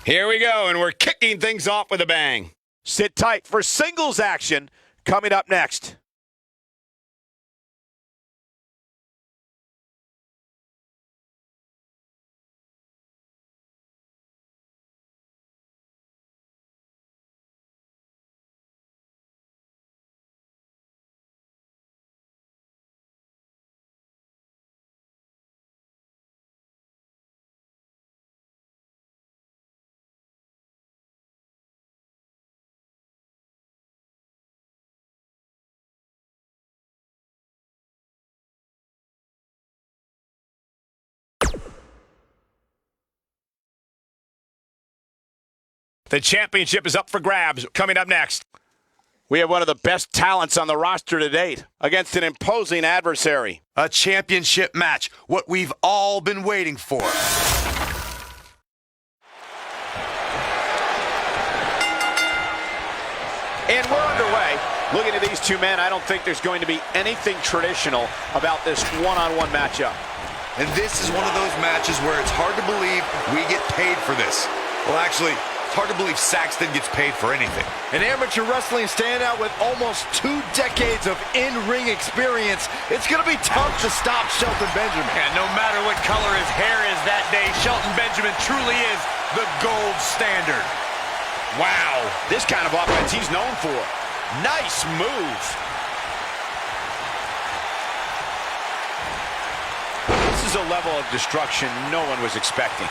Here we go, and we're kicking things off with a bang. Sit tight for singles action coming up next. The championship is up for grabs. Coming up next, We have one of the best talents on the roster to date against an imposing adversary. A championship match, what we've all been waiting for. And we're underway. Looking at these two men, I don't think there's going to be anything traditional about this one-on-one matchup. And this is one of those matches where it's hard to believe we get paid for this. Well, actually, it's hard to believe Saxton gets paid for anything. An amateur wrestling standout with almost 2 decades of in-ring experience. It's going to be tough to stop Shelton Benjamin. And no matter what color his hair is that day, Shelton Benjamin truly is the gold standard. wow, this kind of offense he's known for. Nice move. This is a level of destruction no one was expecting.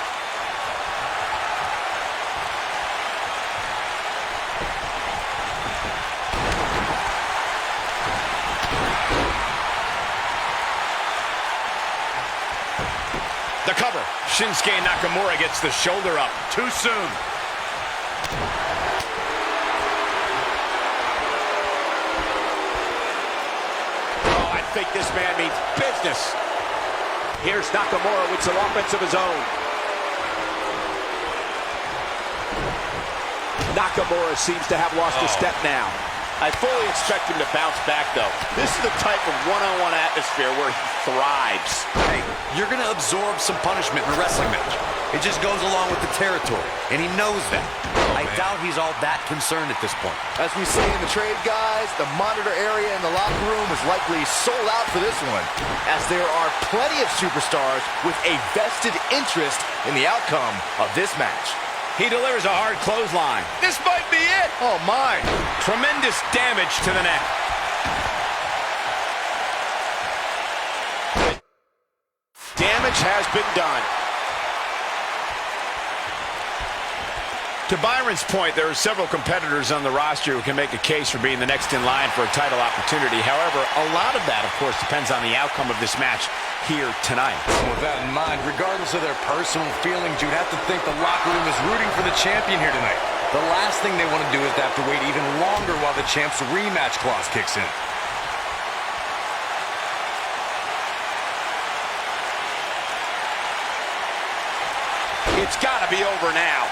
The cover. Shinsuke Nakamura gets the shoulder up. Too soon. Oh, I think this man means business. Here's Nakamura with some offense of his own. Nakamura seems to have lost a step now. I fully expect him to bounce back, though. This is the type of one-on-one atmosphere where he thrives. Hey, you're going to absorb some punishment in a wrestling match. It just goes along with the territory, and he knows that. I doubt he's all that concerned at this point. As we say in the trade, guys, the monitor area in the locker room is likely sold out for this one, as there are plenty of superstars with a vested interest in the outcome of this match. He delivers a hard clothesline. This might be it. Oh, my. Tremendous damage to the neck. Damage has been done. To Byron's point, there are several competitors on the roster who can make a case for being the next in line for a title opportunity. However, a lot of that, of course, depends on the outcome of this match here tonight. With that in mind, regardless of their personal feelings, you'd have to think the locker room is rooting for the champion here tonight. The last thing they want to do is to have to wait even longer while the champ's rematch clause kicks in. It's got to be over now.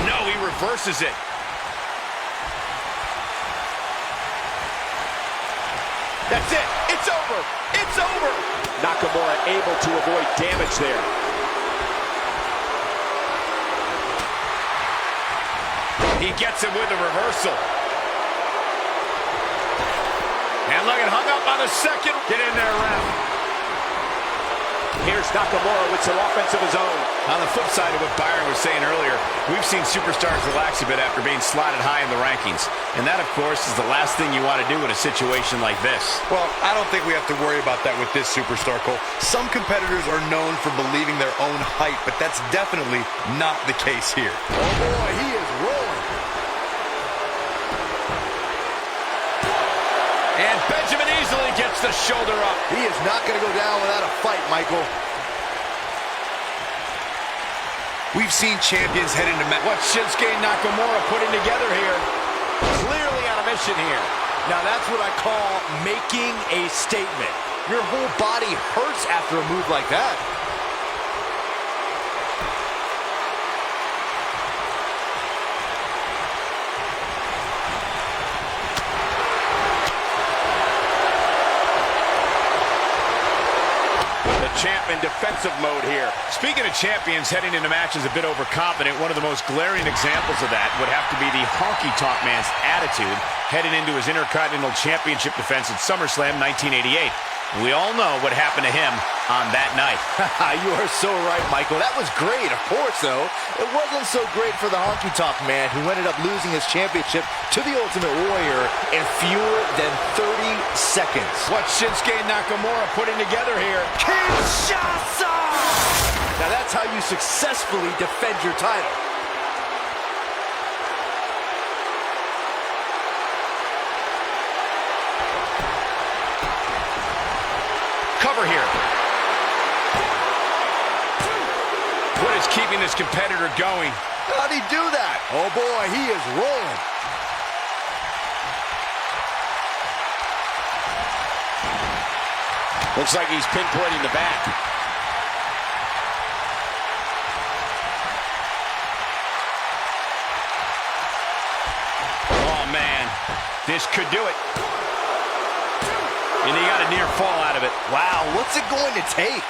No, he reverses it. That's it. It's over. It's over. Nakamura able to avoid damage there. He gets him with a reversal. And look at hung up on the second. Get in there, ref. Here's Nakamura with some offense of his own. On the flip side of what Byron was saying earlier, we've seen superstars relax a bit after being slotted high in the rankings. And that, of course, is the last thing you want to do in a situation like this. Well, I don't think we have to worry about that with this superstar, Cole. Some competitors are known for believing their own hype, but that's definitely not the case here. Oh, boy, he is rolling. And Benjamin easily gets the shoulder up. He is not going to go down without a fight, Michael. We've seen champions head into match. What's Shinsuke Nakamura putting together here? Clearly on a mission here. Now that's what I call making a statement. Your whole body hurts after a move like that. champ in defensive mode here. Speaking of champions heading into matches a bit overconfident, one of the most glaring examples of that would have to be the honky-tonk man's attitude heading into his Intercontinental Championship defense at SummerSlam 1988. We all know what happened to him on that night. You are so right, Michael. That was great. Of course, though, it wasn't so great for the honky-tonk man who ended up losing his championship to the Ultimate Warrior in fewer than 30 seconds. What's Shinsuke Nakamura putting together here? Kinshasa! Now that's how you successfully defend your title. Cover here. What is keeping this competitor going? How'd he do that? Oh boy, he is rolling. Looks like he's pinpointing the back. Oh man, this could do it. And he got a near fall out of it. Wow, what's it going to take?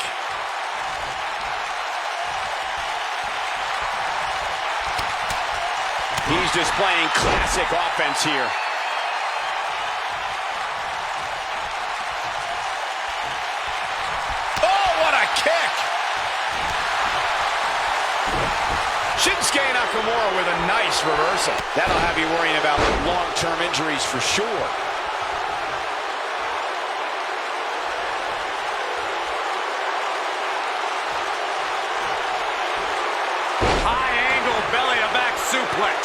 He's displaying classic offense here. Oh, what a kick! Shinsuke Nakamura with a nice reversal. That'll have you worrying about long-term injuries for sure. Belly-to-back suplex.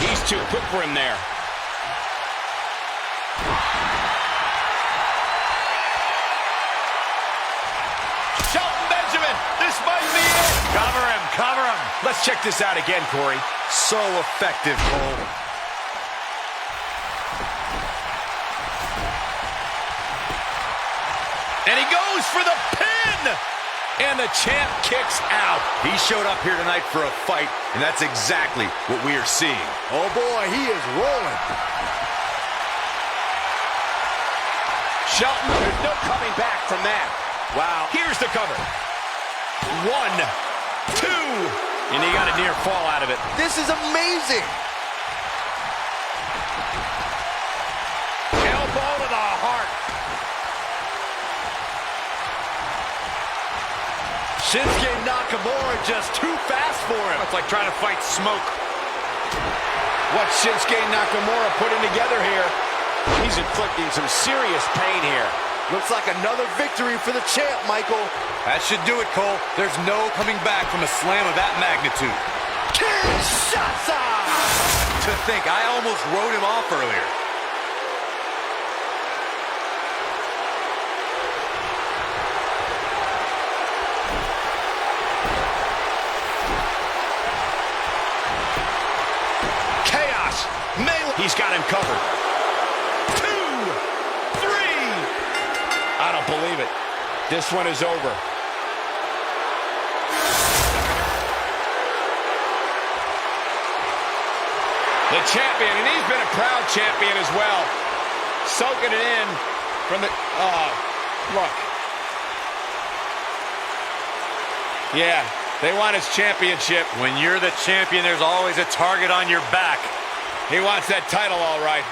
He's too quick for him there. Shelton Benjamin, this might be it. Cover him, cover him. Let's check this out again, Corey. So effective, Cole. And he goes for the pin! And the champ kicks out. He showed up here tonight for a fight, and that's exactly what we are seeing. Oh boy, he is rolling. Shelton, There's no coming back from that. wow, here's the cover. 1, 2, and he got a near fall out of it. This is amazing. Elbow to the heart. Shinsuke Nakamura just too fast for him. It's like trying to fight smoke. What's Shinsuke Nakamura putting together here? He's inflicting some serious pain here. Looks like another victory for the champ, Michael. That should do it, Cole. There's no coming back from a slam of that magnitude. Kinshasa! To think, I almost wrote him off earlier. He's got him covered. 2, 3. I don't believe it. This one is over. The champion, and he's been a proud champion as well. Soaking it in from the... look. Yeah, they want his championship. When you're the champion, there's always a target on your back. He wants that title, all right.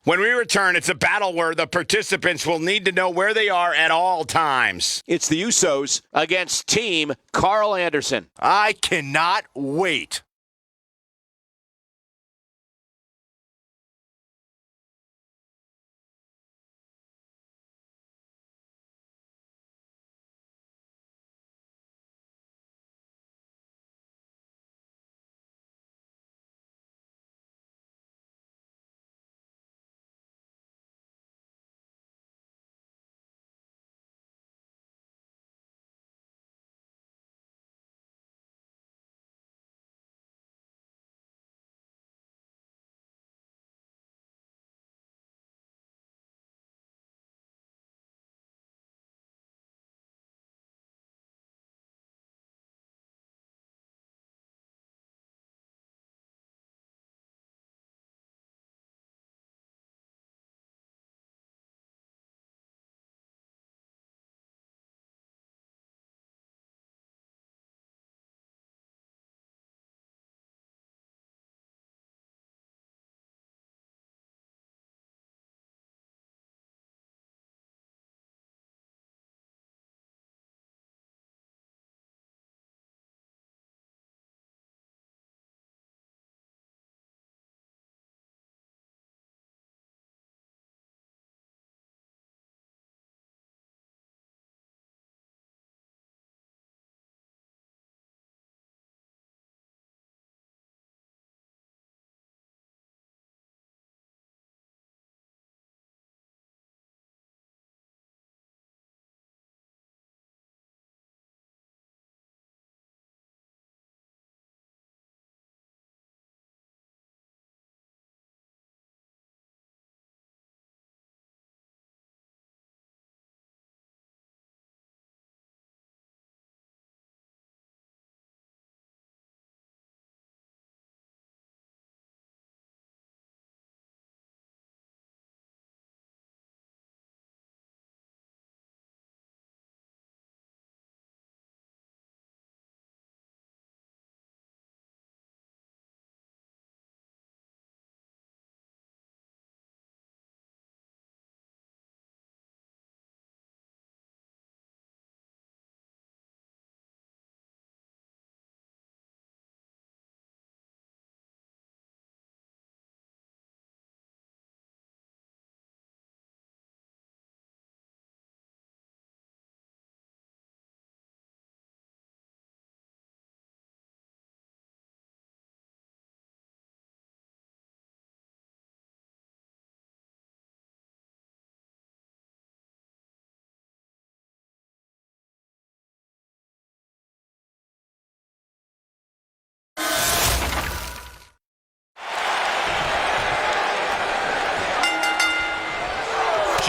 When we return, it's a battle where the participants will need to know where they are at all times. It's the Usos against Team Carl Anderson. I cannot wait.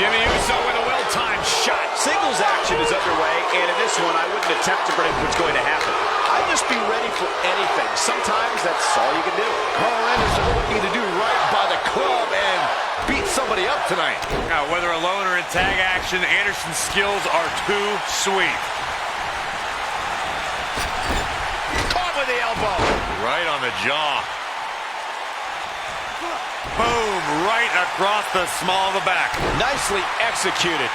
Jimmy Uso with a well-timed shot. Singles action is underway, and in this one, I wouldn't attempt to predict what's going to happen. I'd just be ready for anything. Sometimes that's all you can do. Carl Anderson looking to do right by the club and beat somebody up tonight. Now, whether alone or in tag action, Anderson's skills are too sweet. Caught with the elbow. Right on the jaw. Boom, right across the small of the back. Nicely executed.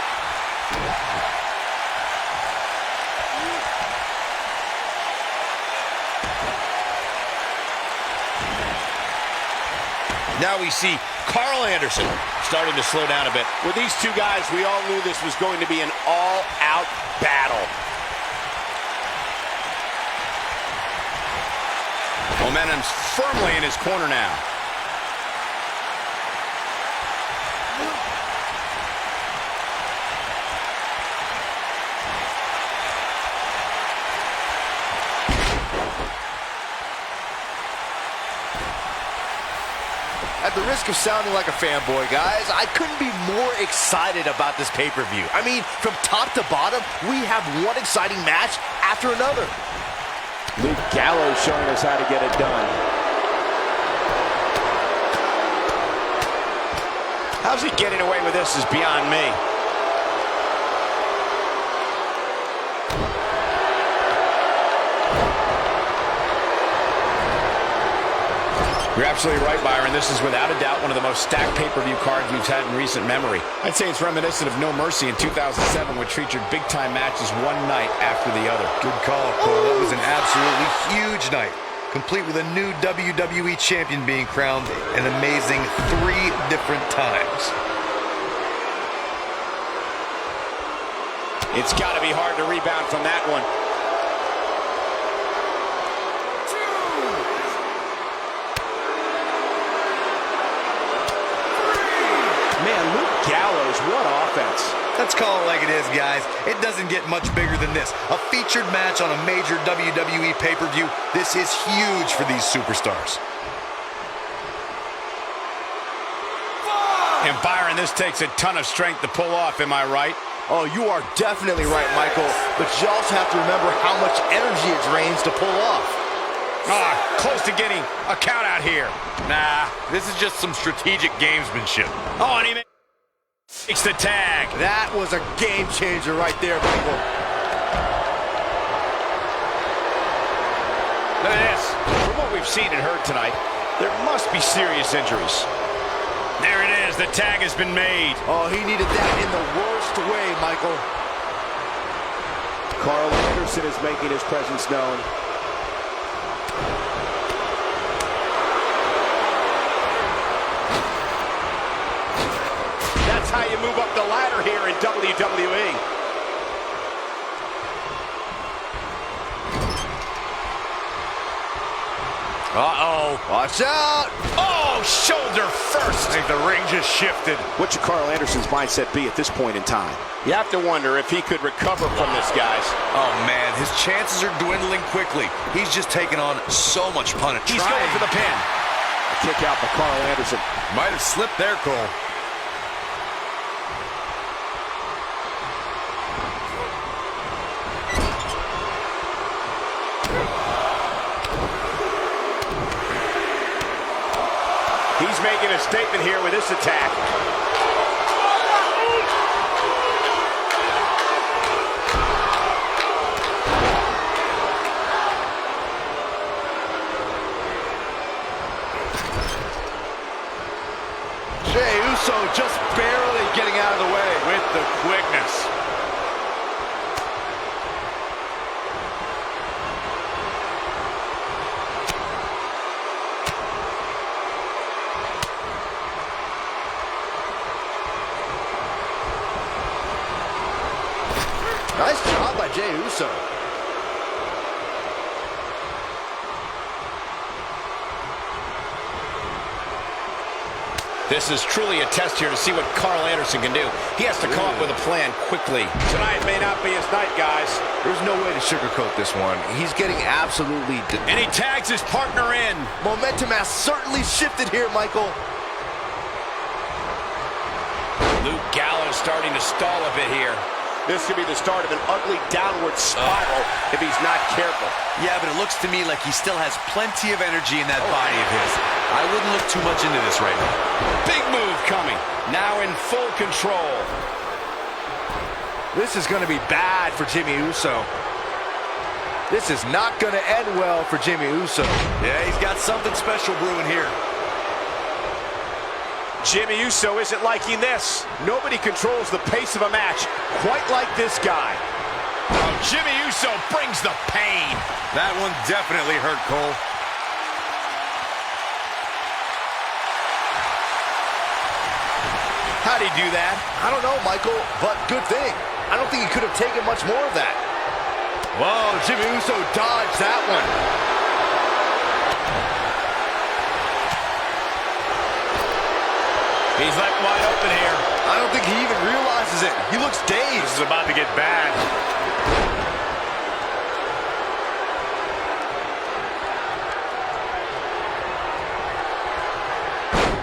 Now we see Carl Anderson starting to slow down a bit. With these two guys, we all knew this was going to be an all-out battle. Momentum's firmly in his corner now. At the risk of sounding like a fanboy, guys, I couldn't be more excited about this pay-per-view. I mean, from top to bottom, we have one exciting match after another. Luke Gallows showing us how to get it done. How's he getting away with this is beyond me. You're absolutely right, Byron. This is without a doubt one of the most stacked pay-per-view cards we've had in recent memory. I'd say it's reminiscent of No Mercy in 2007, which featured big-time matches one night after the other. Good call, Cole. That was an absolutely huge night, complete with a new WWE champion being crowned an amazing 3 different times. It's got to be hard to rebound from that one. Man, Luke Gallows, what offense. Let's call it like it is, guys. It doesn't get much bigger than this. A featured match on a major WWE pay-per-view. This is huge for these superstars. And Byron, this takes a ton of strength to pull off, am I right? Oh, you are definitely right, Michael. But you also have to remember how much energy it drains to pull off. Close to getting a count out here. Nah, this is just some strategic gamesmanship. Oh, and he makes the tag. That was a game changer right there, Michael. Look at this. From what we've seen and heard tonight, there must be serious injuries. There it is. The tag has been made. Oh, he needed that in the worst way, Michael. Carl Anderson is making his presence known. That's how you move up the ladder here in WWE. Uh-oh. Watch out! Oh, shoulder first. I think the ring just shifted. What should Carl Anderson's mindset be at this point in time? You have to wonder if he could recover from this, guys. Oh, man, his chances are dwindling quickly. He's just taken on so much punishment. He's going for the pin. A kick out by Carl Anderson. Might have slipped there, Cole. He's making a statement here with this attack. Jey Uso just barely getting out of the way with the quickness. Nice job by Jey Uso. This is truly a test here to see what Carl Anderson can do. He has to come up with a plan quickly. Tonight may not be his night, guys. There's no way to sugarcoat this one. He's getting absolutely... And he tags his partner in. Momentum has certainly shifted here, Michael. Luke Gallows starting to stall a bit here. This could be the start of an ugly downward spiral if he's not careful. Yeah, but it looks to me like he still has plenty of energy in that body of his. I wouldn't look too much into this right now. Big move coming. Now in full control. This is going to be bad for Jimmy Uso. This is not going to end well for Jimmy Uso. Yeah, he's got something special brewing here. Jimmy Uso isn't liking this. Nobody controls the pace of a match quite like this guy. Oh, Jimmy Uso brings the pain. That one definitely hurt, Cole. How'd he do that? I don't know, Michael, but good thing. I don't think he could have taken much more of that. Whoa, Jimmy Uso dodged that one. He's left wide open here. I don't think he even realizes it. He looks dazed. This is about to get bad.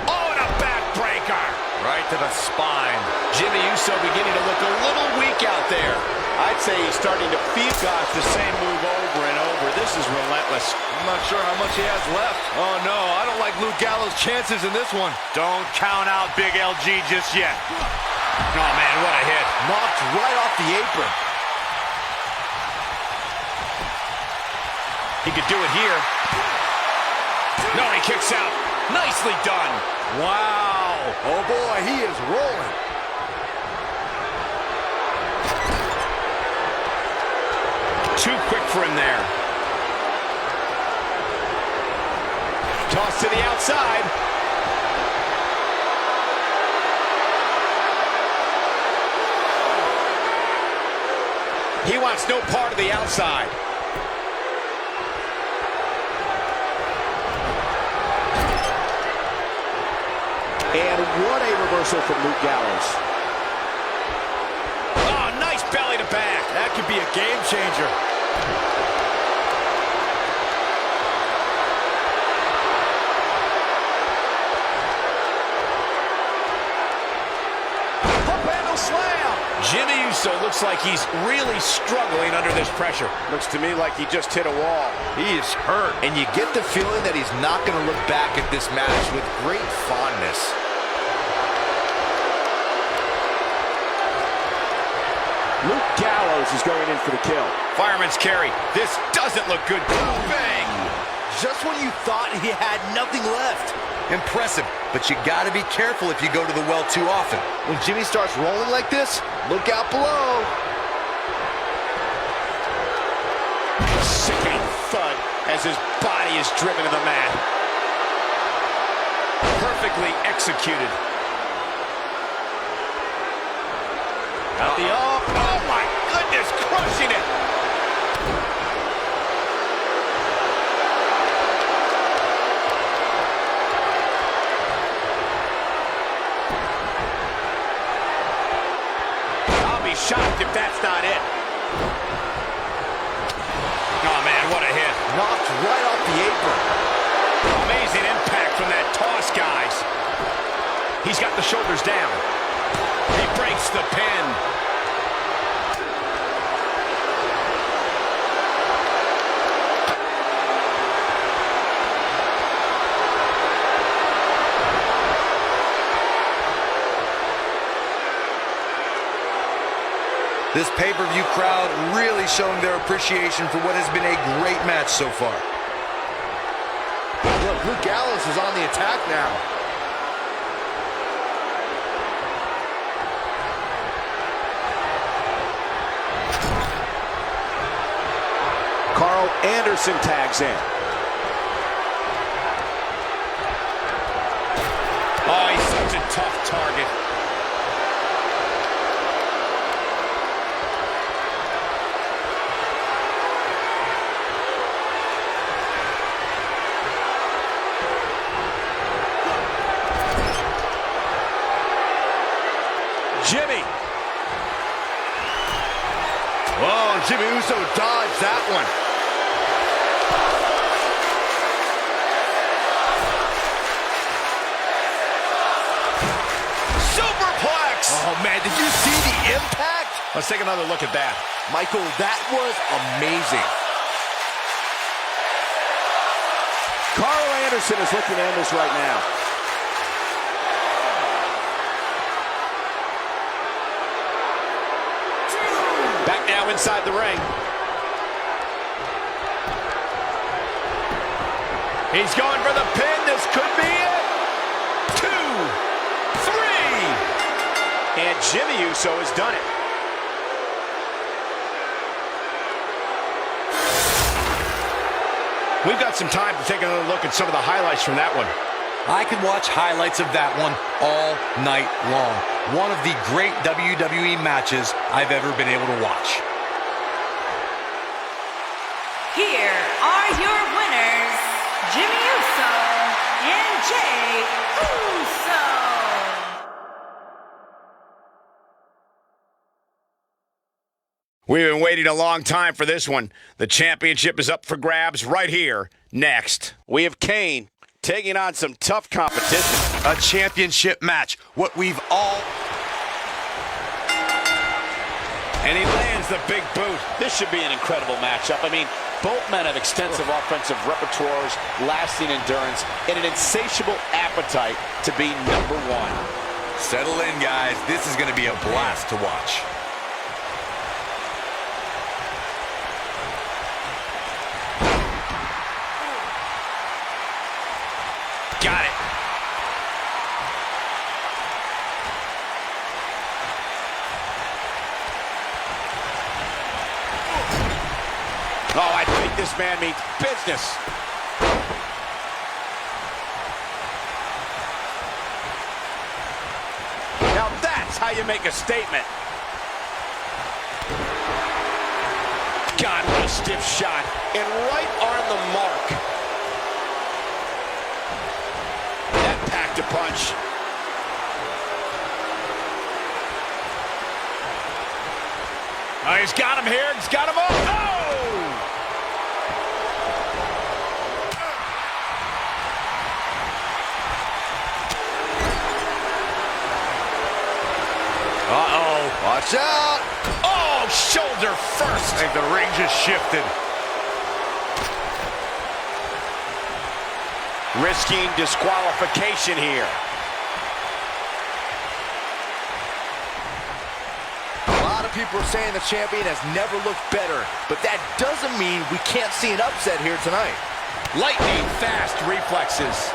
Oh, and a backbreaker. Right to the spine. Jimmy Uso beginning to look a little weak out there. I'd say he's starting to feel The same move over and over. This is relentless. I'm not sure how much he has left. Oh, no, I don't like Luke Gallows' chances in this one. Don't count out Big LG just yet. Oh, man, what a hit. Knocked right off the apron. He could do it here. No, he kicks out. Nicely done. Wow. Oh, boy, he is rolling. Too quick for him there. Toss to the outside. He wants no part of the outside. And what a reversal from Luke Gallows. Oh, nice belly to back. That could be a game changer. Pump handle slam. Jimmy Uso looks like he's really struggling under this pressure. Looks to me like he just hit a wall. He is hurt. And you get the feeling that he's not going to look back at this match with great fondness. Luke Gallows is going in for the kill. Fireman's carry. This doesn't look good. Bang! Just when you thought he had nothing left. Impressive, but you gotta be careful if you go to the well too often. When Jimmy starts rolling like this, look out below. Sickening thud as his body is driven to the mat. Perfectly executed. Out the oh my goodness, crushing it. I'll be shocked if that's not it. Oh man, what a hit. Knocked right off the apron. Amazing impact from that toss, guys. He's got the shoulders down. He breaks the pin. This pay-per-view crowd really showing their appreciation for what has been a great match so far. Look, Luke Gallows is on the attack now. Carl Anderson tags in. Oh, he's such a tough target. Jimmy. Oh, Jimmy Uso dodged that one. Superplex! Oh, man, did you see the impact? Let's take another look at that. Michael, that was amazing. Carl Anderson is looking to end this right now. Back now inside the ring. He's going for the pin. This could be it. 2, 3. And Jimmy Uso has done it. We've got some time to take another look at some of the highlights from that one. I could watch highlights of that one all night long. One of the great WWE matches I've ever been able to watch. Here are your winners, Jimmy Uso and Jey Uso. We've been waiting a long time for this one. The championship is up for grabs right here, next. We have Kane taking on some tough competition. A championship match, what we've all... And he lands the big boot. This should be an incredible matchup. I mean, both men have extensive offensive repertoires, lasting endurance, and an insatiable appetite to be number one. Settle in, guys. This is going to be a blast to watch. got it. Oh, I think this man means business. Now that's how you make a statement. God, what a stiff shot. And right on the mark. That packed a punch. Oh, he's got him here. He's got him up. Oh! Uh-oh. Watch out. Oh, shoulder first. I think the ring just shifted. Risking disqualification here. A lot of people are saying the champion has never looked better, but that doesn't mean we can't see an upset here tonight. Lightning fast reflexes.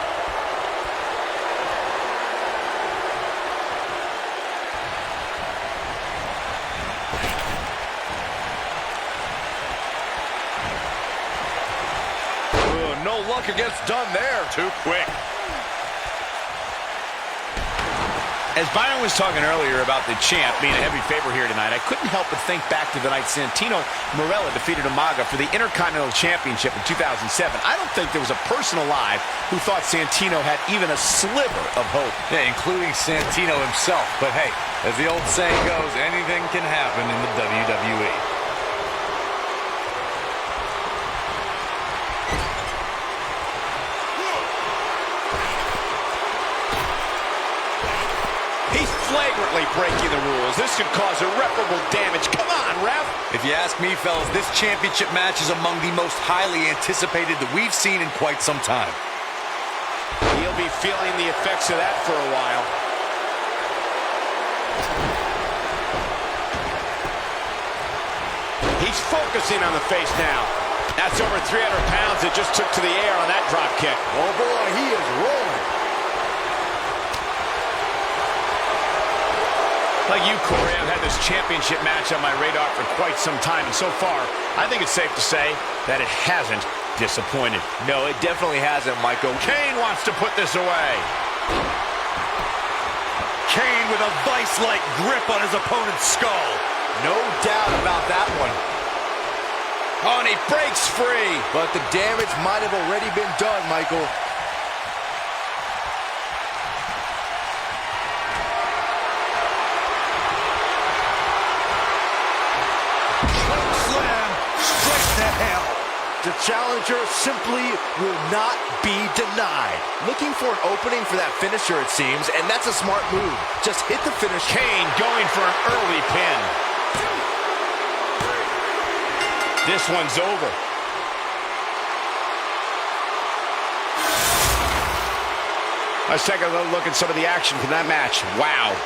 No luck against Dunn there. Too quick. As Byron was talking earlier about the champ being a heavy favorite here tonight, I couldn't help but think back to the night Santino Marella defeated Umaga for the Intercontinental Championship in 2007. I don't think there was a person alive who thought Santino had even a sliver of hope. Yeah, including Santino himself. But hey, as the old saying goes, anything can happen in the WWE. Flagrantly breaking the rules. This could cause irreparable damage. Come on, ref. If you ask me, fellas, this championship match is among the most highly anticipated that we've seen in quite some time. He'll be feeling the effects of that for a while. He's focusing on the face now. That's over 300 pounds that just took to the air on that drop kick. Oh boy, he is rolling. Like you, Corey, I've had this championship match on my radar for quite some time, and so far, I think it's safe to say that it hasn't disappointed. No, it definitely hasn't, Michael. Kane wants to put this away. Kane with a vice-like grip on his opponent's skull. No doubt about that one. Oh, and he breaks free. But the damage might have already been done, Michael. The challenger simply will not be denied. Looking for an opening for that finisher, it seems, and that's a smart move. Just hit the finish. Kane going for an early pin. This one's over. Let's take a little look at some of the action from that match. Wow.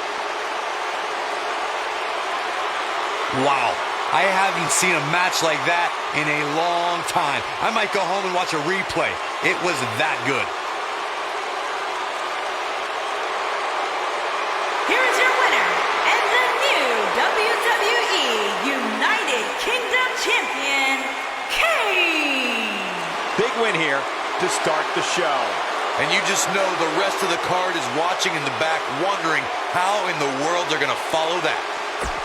Wow. I haven't seen a match like that in a long time. I might go home and watch a replay. It was that good. Here is your winner and the new WWE United Kingdom Champion, Kane. Big win here to start the show. And you just know the rest of the card is watching in the back, wondering how in the world they're going to follow that.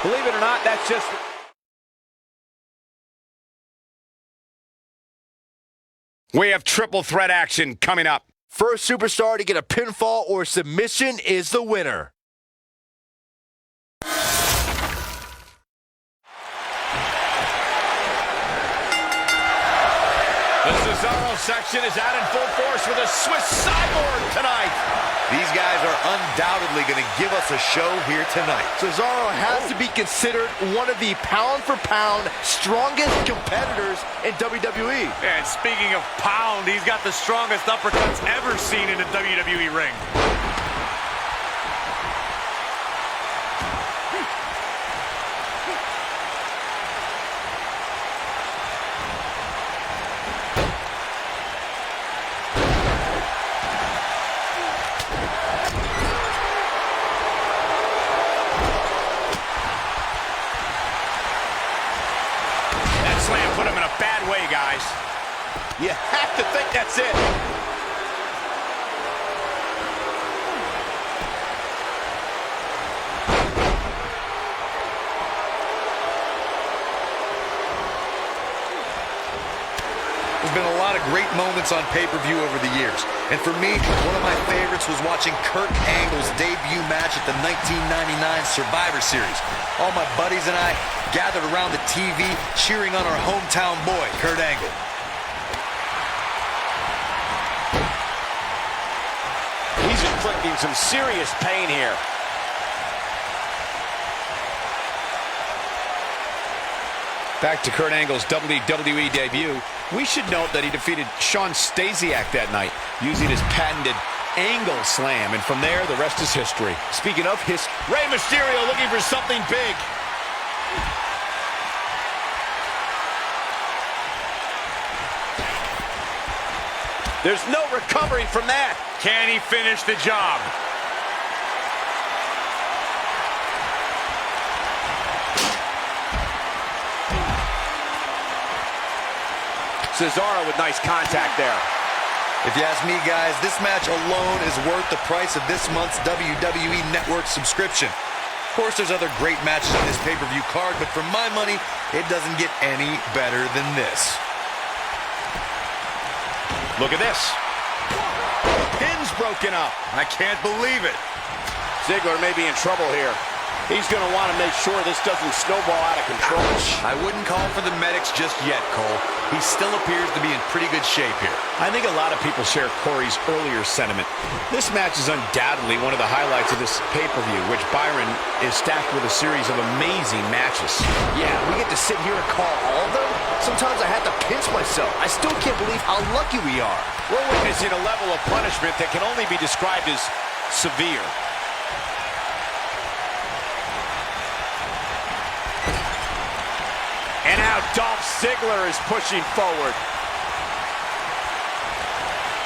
Believe it or not, that's just... We have triple threat action coming up. First superstar to get a pinfall or submission is the winner. The Cesaro section is out in full force with a Swiss cyborg tonight. These guys are undoubtedly going to give us a show here tonight. Cesaro has to be considered one of the pound-for-pound strongest competitors in WWE. And speaking of pound, he's got the strongest uppercuts ever seen in a WWE ring. slam put him in a bad way, guys. You have to think that's it. There's been a lot of great moments on pay-per-view over the years. And for me, one of my favorites was watching Kurt Angle's debut match at the 1999 Survivor Series. All my buddies and I gathered around the TV cheering on our hometown boy, Kurt Angle. He's inflicting some serious pain here. Back to Kurt Angle's WWE debut. We should note that he defeated Shawn Stasiak that night using his patented angle slam, and from there, the rest is history. Speaking of history, Rey Mysterio looking for something big. There's no recovering from that. Can he finish the job? Cesaro with nice contact there. If you ask me, guys, this match alone is worth the price of this month's WWE Network subscription. Of course, there's other great matches on this pay-per-view card, but for my money, it doesn't get any better than this. Look at this. Pin's broken up. I can't believe it. Ziggler may be in trouble here. He's going to want to make sure this doesn't snowball out of control. I wouldn't call for the medics just yet, Cole. He still appears to be in pretty good shape here. I think a lot of people share Corey's earlier sentiment. This match is undoubtedly one of the highlights of this pay-per-view, which Byron is stacked with a series of amazing matches. yeah, we get to sit here and call all of them. Sometimes I have to pinch myself. I still can't believe how lucky we are. We're witnessing a level of punishment that can only be described as severe. And now Dolph Ziggler is pushing forward.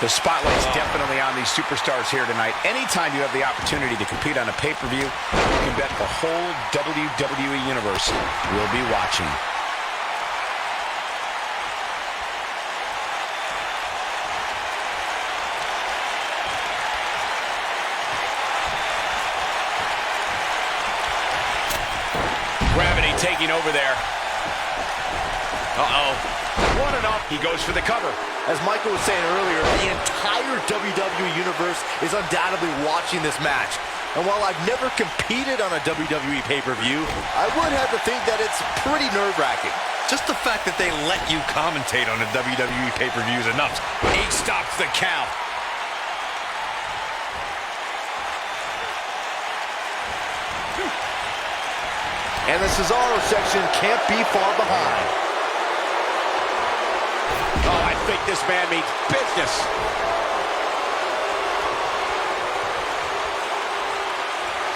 The spotlight's definitely on these superstars here tonight. Anytime you have the opportunity to compete on a pay-per-view, you can bet the whole WWE Universe will be watching. Gravity taking over there. Uh-oh. One and up. He goes for the cover. As Michael was saying earlier, the entire WWE Universe is undoubtedly watching this match. And while I've never competed on a WWE pay-per-view, I would have to think that it's pretty nerve-wracking. Just the fact that they let you commentate on a WWE pay-per-view is enough. He stops the count. And the Cesaro section can't be far behind. Oh, I think this man means business.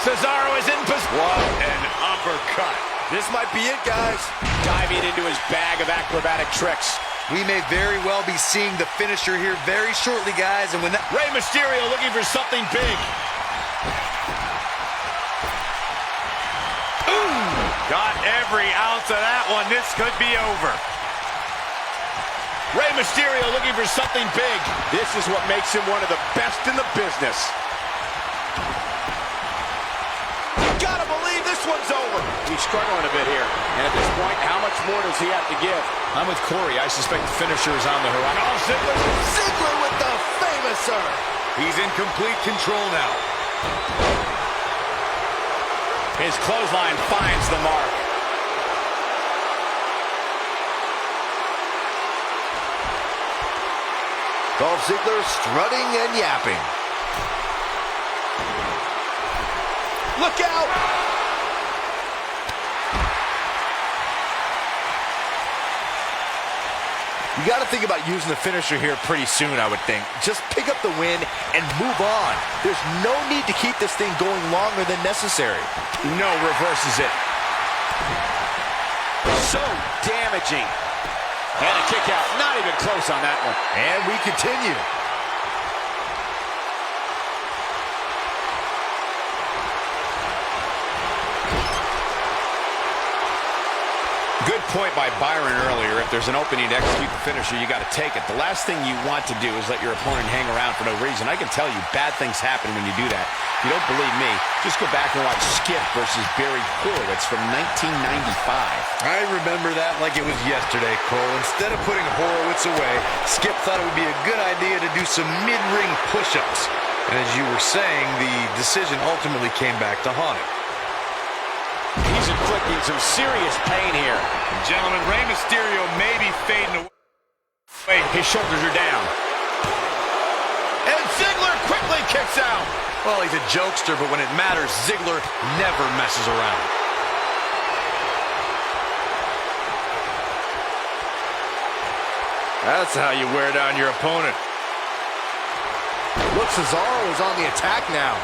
Cesaro is in position. What an uppercut. This might be it, guys. Diving into his bag of acrobatic tricks. We may very well be seeing the finisher here very shortly, guys. And when that... Rey Mysterio looking for something big. Got every ounce of that one. This could be over. Rey Mysterio looking for something big. This is what makes him one of the best in the business. You gotta believe this one's over. He's struggling a bit here. And at this point, how much more does he have to give? I'm with Corey. I suspect the finisher is on the horizon. Oh, Ziggler with the famouser. He's in complete control now. His clothesline finds the mark. Dolph Ziggler strutting and yapping. Look out! You got to think about using the finisher here pretty soon, I would think. Just pick up the win and move on. There's no need to keep this thing going longer than necessary. No, reverses it. So damaging. And a kick out. Not even close on that one. And we continue. Good point by Byron earlier. If there's an opening to execute the finisher, you got to take it. The last thing you want to do is let your opponent hang around for no reason. I can tell you, bad things happen when you do that. If you don't believe me, just go back and watch Skip versus Barry Horowitz from 1995. I remember that like it was yesterday, Cole. Instead of putting Horowitz away, Skip thought it would be a good idea to do some mid-ring push-ups. And as you were saying, the decision ultimately came back to haunt him. He's inflicting some serious pain here. Gentlemen, Rey Mysterio may be fading away. His shoulders are down. And Ziggler quickly kicks out. Well, he's a jokester, but when it matters, Ziggler never messes around. That's how you wear down your opponent. Look, Cesaro is on the attack now.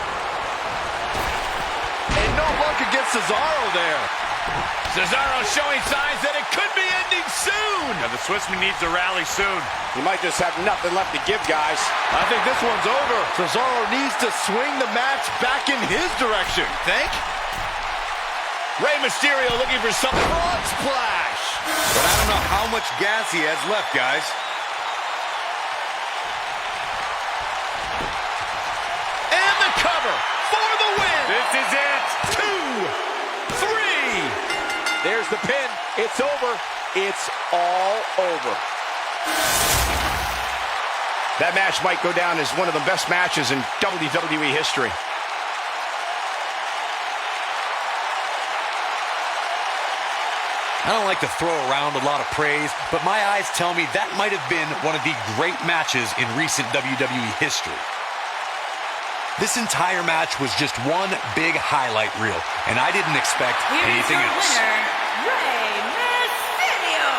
And no luck against Cesaro there. Cesaro showing signs that it could be ending soon. Now the Swissman needs to rally soon. He might just have nothing left to give, guys. I think this one's over. Cesaro needs to swing the match back in his direction. Think? Rey Mysterio looking for something. Frog splash. But I don't know how much gas he has left, guys. And the cover for the win. This is it. 2, 3. There's the pin. It's over. It's all over. That match might go down as one of the best matches in WWE history. I don't like to throw around a lot of praise, but my eyes tell me that might have been one of the great matches in recent WWE history. This entire match was just one big highlight reel, and I didn't expect anything else. Winner, Rey Mysterio.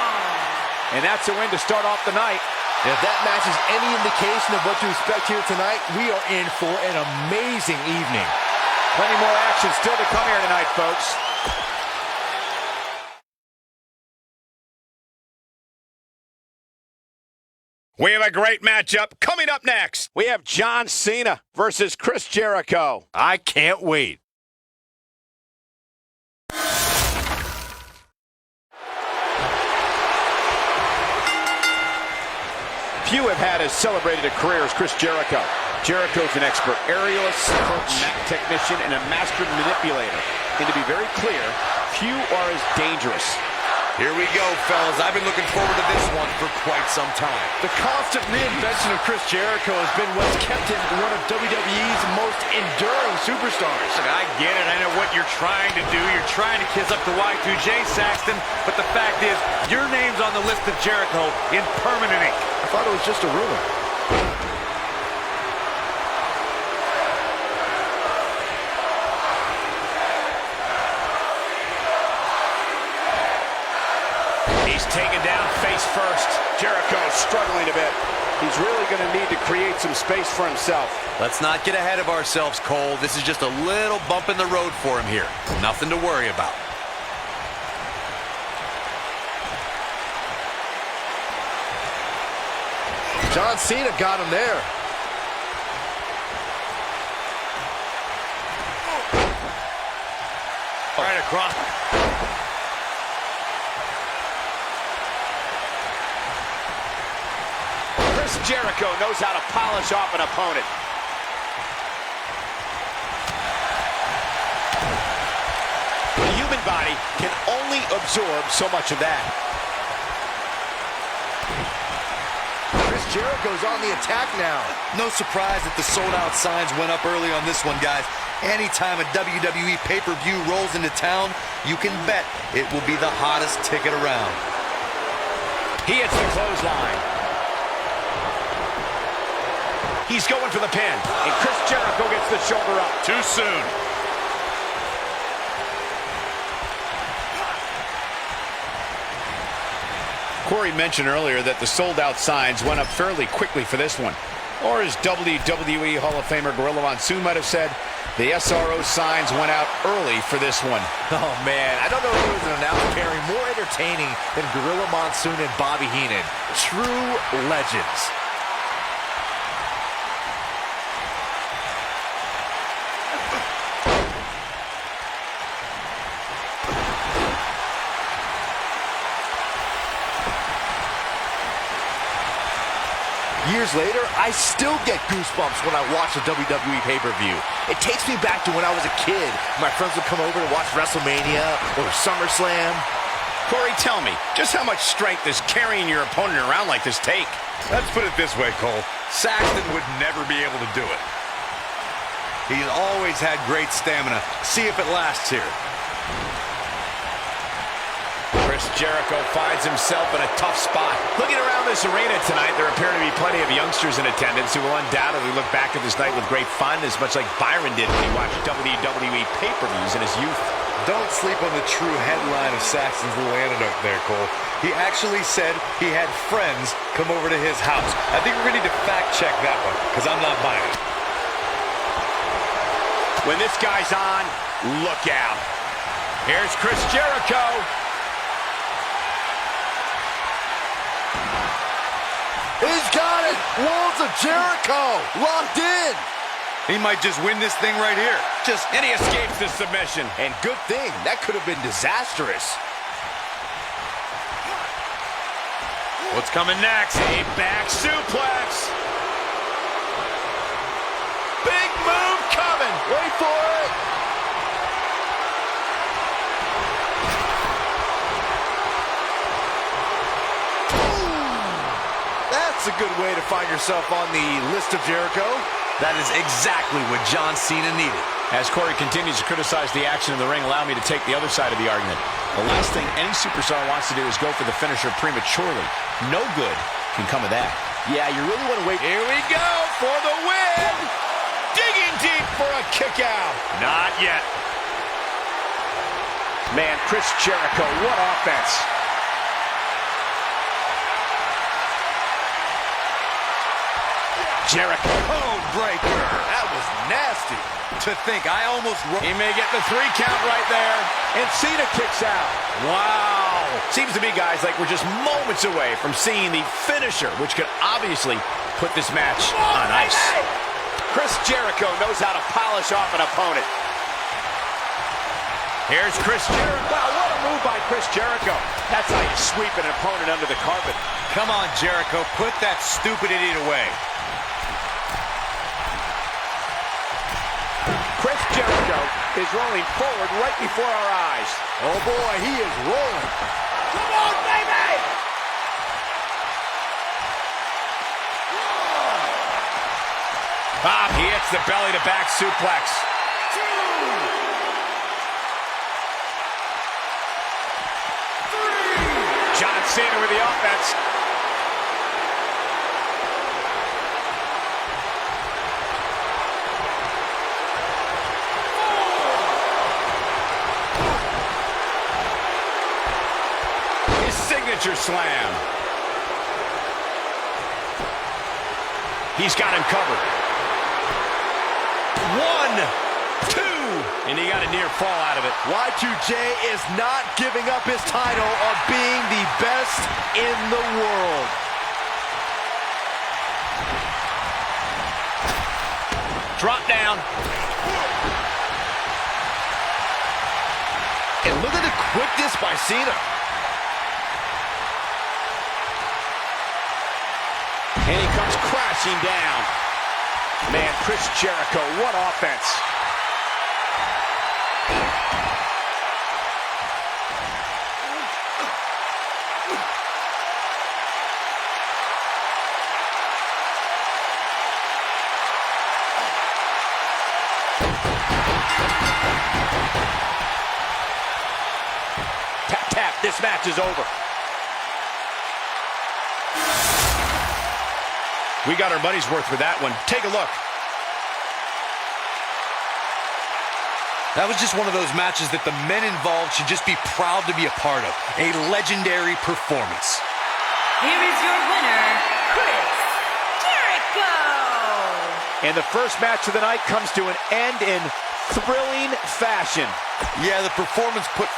And that's a win to start off the night. If that match is any indication of what to expect here tonight, we are in for an amazing evening. Plenty more action still to come here tonight, folks. We have a great matchup coming up next. We have John Cena versus Chris Jericho. I can't wait. Few have had as celebrated a career as Chris Jericho. Jericho's an expert aerialist, technician, and a master manipulator. And to be very clear, few are as dangerous. Here we go, fellas. I've been looking forward to this one for quite some time. The constant reinvention of Chris Jericho has been what's kept him one of WWE's most enduring superstars. Look, I get it. I know what you're trying to do. You're trying to kiss up to Wwe2k, Saxton. But the fact is, your name's on the list of Jericho in permanent ink. I thought it was just a rumor. He's taken down face first. Jericho struggling a bit. He's really going to need to create some space for himself. Let's not get ahead of ourselves, Cole. This is just a little bump in the road for him here. Nothing to worry about. John Cena got him there. Right across. Chris Jericho knows how to polish off an opponent. The human body can only absorb so much of that. Chris Jericho's on the attack now. No surprise that the sold-out signs went up early on this one, guys. Anytime a WWE pay-per-view rolls into town, you can bet it will be the hottest ticket around. He hits the clothesline. He's going for the pin. And Chris Jericho gets the shoulder up. Too soon. Corey mentioned earlier that the sold-out signs went up fairly quickly for this one. Or as WWE Hall of Famer Gorilla Monsoon might have said, the SRO signs went out early for this one. Oh, man, I don't know if there was an announce pairing more entertaining than Gorilla Monsoon and Bobby Heenan. True legends. Years later, I still get goosebumps when I watch a WWE pay-per-view. It takes me back to when I was a kid. My friends would come over to watch Wrestlemania or SummerSlam. Corey, tell me, just how much strength does carrying your opponent around like this take? Let's put it this way, Cole. Saxton would never be able to do it. He's always had great stamina. See if it lasts here. Chris Jericho finds himself in a tough spot. Looking around this arena tonight, there appear to be plenty of youngsters in attendance who will undoubtedly look back at this night with great fondness, much like Byron did when he watched WWE pay-per-views in his youth. Don't sleep on the true headline of Saxton's little anecdote there, Cole. He actually said he had friends come over to his house. I think we're going to need to fact-check that one, because I'm not buying it. When this guy's on, look out. Here's Chris Jericho. He's got it! Walls of Jericho! Locked in! He might just win this thing right here. And he escapes the submission. And good thing, that could have been disastrous. What's coming next? A back suplex. Big move coming. Wait for it! That's a good way to find yourself on the list of Jericho. That is exactly what John Cena needed. As Corey continues to criticize the action in the ring, allow me to take the other side of the argument. The last thing any superstar wants to do is go for the finisher prematurely. No good can come of that. Yeah, you really want to wait. Here we go for the win. Digging deep for a kick out. Not yet. Man, Chris Jericho, what offense. Jericho. Code breaker. That was nasty. To think, I almost... He may get the 3 count right there. And Cena kicks out. Wow. Seems to me, guys, like we're just moments away from seeing the finisher, which could obviously put this match on ice. Chris Jericho knows how to polish off an opponent. Here's Chris Jericho. Wow, what a move by Chris Jericho. That's how you sweep an opponent under the carpet. Come on, Jericho. Put that stupid idiot away. Chris Jericho is rolling forward right before our eyes. Oh boy, he is rolling. Come on, baby! He hits the belly-to-back suplex. John Cena with the offense. His signature slam. He's got him covered. 1, 2, and he got a near fall out of it. Y2J is not giving up his title of being the best in the world. Drop down. And look at the quickness by Cena. And he comes crashing down. Man, Chris Jericho, what offense. Tap, tap, this match is over. We got our money's worth with that one. Take a look. That was just one of those matches that the men involved should just be proud to be a part of. A legendary performance. Here is your winner, Chris Jericho. And the first match of the night comes to an end in thrilling fashion. Yeah, the performance put...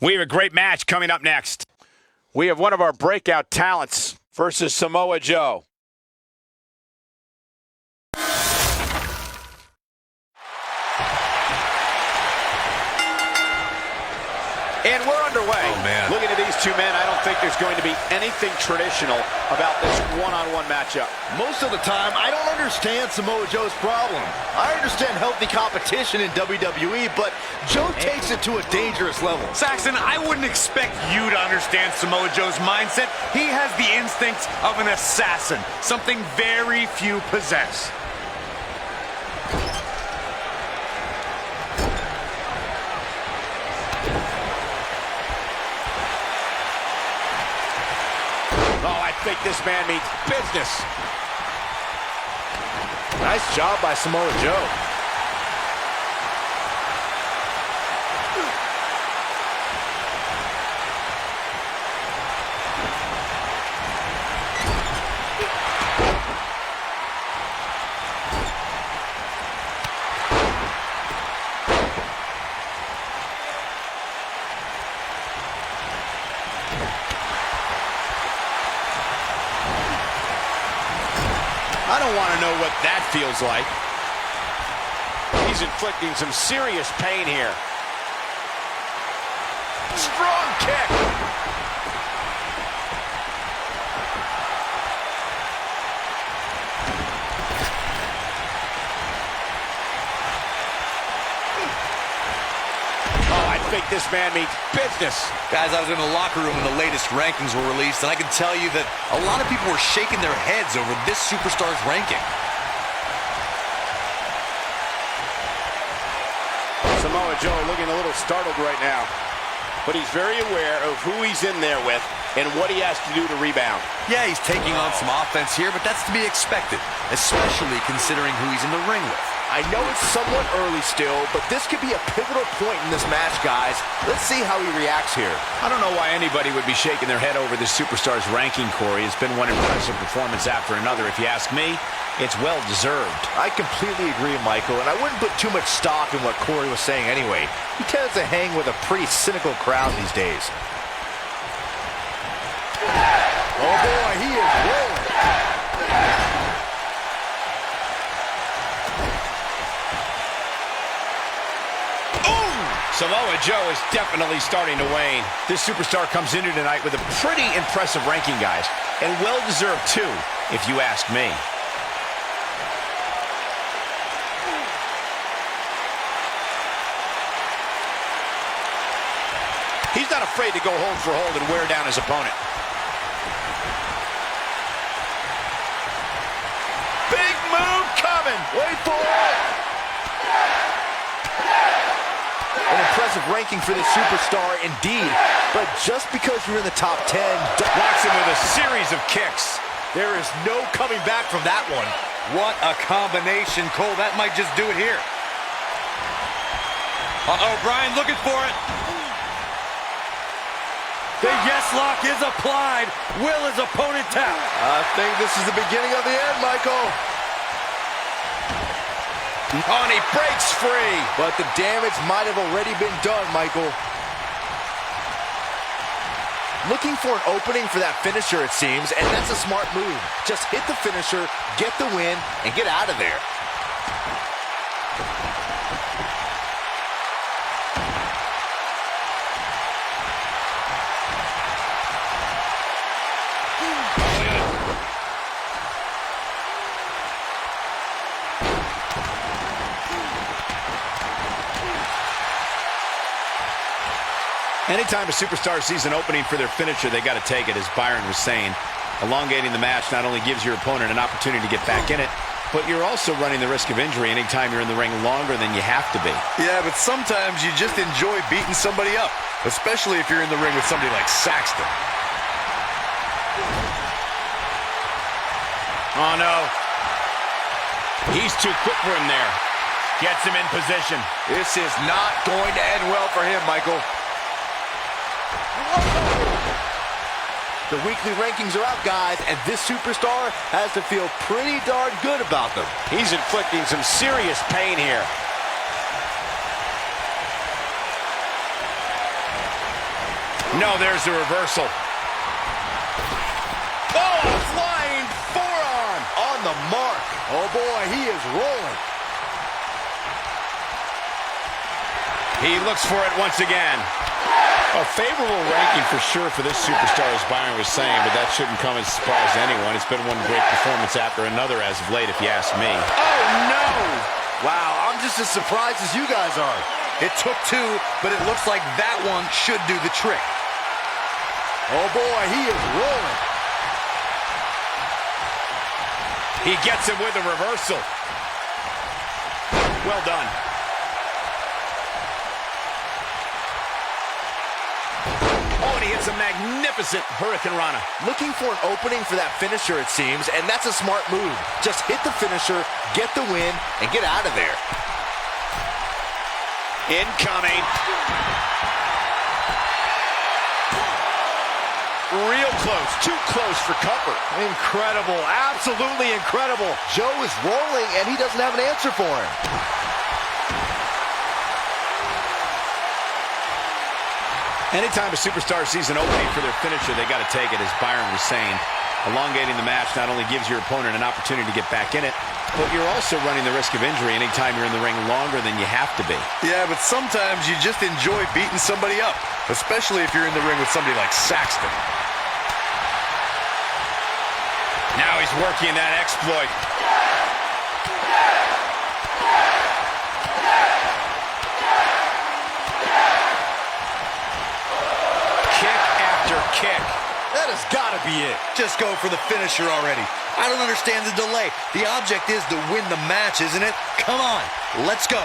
We have a great match coming up next. We have one of our breakout talents versus Samoa Joe. And we're underway. Oh, man. Looking at these two men, I don't think there's going to be anything traditional about this one-on-one matchup. Most of the time, I don't understand Samoa Joe's problem. I understand healthy competition in WWE, but Joe takes it to a dangerous level. Saxton, I wouldn't expect you to understand Samoa Joe's mindset. He has the instincts of an assassin, something very few possess. Oh, I think this man means business. Nice job by Samoa Joe. I don't want to know what that feels like. He's inflicting some serious pain here. Strong kick. Oh, I think this man means business. Guys, I was in the locker room when the latest rankings were released, and I can tell you that a lot of people were shaking their heads over this superstar's ranking. Samoa Joe looking a little startled right now, but he's very aware of who he's in there with and what he has to do to rebound. Yeah, he's taking on some offense here, but that's to be expected, especially considering who he's in the ring with. I know it's somewhat early still, but this could be a pivotal point in this match, guys. Let's see how he reacts here. I don't know why anybody would be shaking their head over this superstar's ranking, Corey. It's been one impressive performance after another. If you ask me, it's well-deserved. I completely agree, Michael, and I wouldn't put too much stock in what Corey was saying anyway. He tends to hang with a pretty cynical crowd these days. Oh boy, he is rolling. Samoa Joe is definitely starting to wane. This superstar comes into tonight with a pretty impressive ranking, guys, and well-deserved too, if you ask me. He's not afraid to go hold for hold and wear down his opponent. Big move coming. Wait for it. An impressive ranking for this superstar indeed, but just because you're in the top 10, Blocks him with a series of kicks. there is no coming back from that one. What a combination, Cole. That might just do it here. Uh-oh, Brian looking for it. The yes lock is applied. Will his opponent tap? I think this is the beginning of the end, Michael. Oh, and he breaks free. But the damage might have already been done, Michael. Looking for an opening for that finisher, it seems, and that's a smart move. Just hit the finisher, get the win, and get out of there. Anytime a superstar sees an opening for their finisher, they got to take it, as Byron was saying. Elongating the match not only gives your opponent an opportunity to get back in it, but you're also running the risk of injury anytime you're in the ring longer than you have to be. Yeah, but sometimes you just enjoy beating somebody up, especially if you're in the ring with somebody like Saxton. Oh, no. He's too quick for him there. Gets him in position. This is not going to end well for him, Michael. The weekly rankings are out, guys, and this superstar has to feel pretty darn good about them. He's inflicting some serious pain here. No, there's the reversal. Oh, a flying forearm on the mark. Oh, boy, he is rolling. He looks for it once again. A favorable ranking for sure for this superstar, as Byron was saying, but that shouldn't come as a surprise to anyone. It's been one great performance after another as of late, if you ask me. Oh, no! Wow, I'm just as surprised as you guys are. It took two, but it looks like that one should do the trick. Oh, boy, he is rolling. He gets him with a reversal. Well done. Oh, and he hits a magnificent Hurricane Rana. Looking for an opening for that finisher, it seems, and that's a smart move. Just hit the finisher, get the win, and get out of there. Incoming. Real close, too close for comfort. Incredible, absolutely incredible. Joe is rolling, and he doesn't have an answer for him. Anytime a superstar sees an opening for their finisher, they got to take it, as Byron was saying. Elongating the match not only gives your opponent an opportunity to get back in it, but you're also running the risk of injury anytime you're in the ring longer than you have to be. Yeah, but sometimes you just enjoy beating somebody up, especially if you're in the ring with somebody like Saxton. Now he's working that exploit. Kick after kick. That has got to be it. Just go for the finisher already. I don't understand the delay. The object is to win the match, isn't it? Come on, let's go.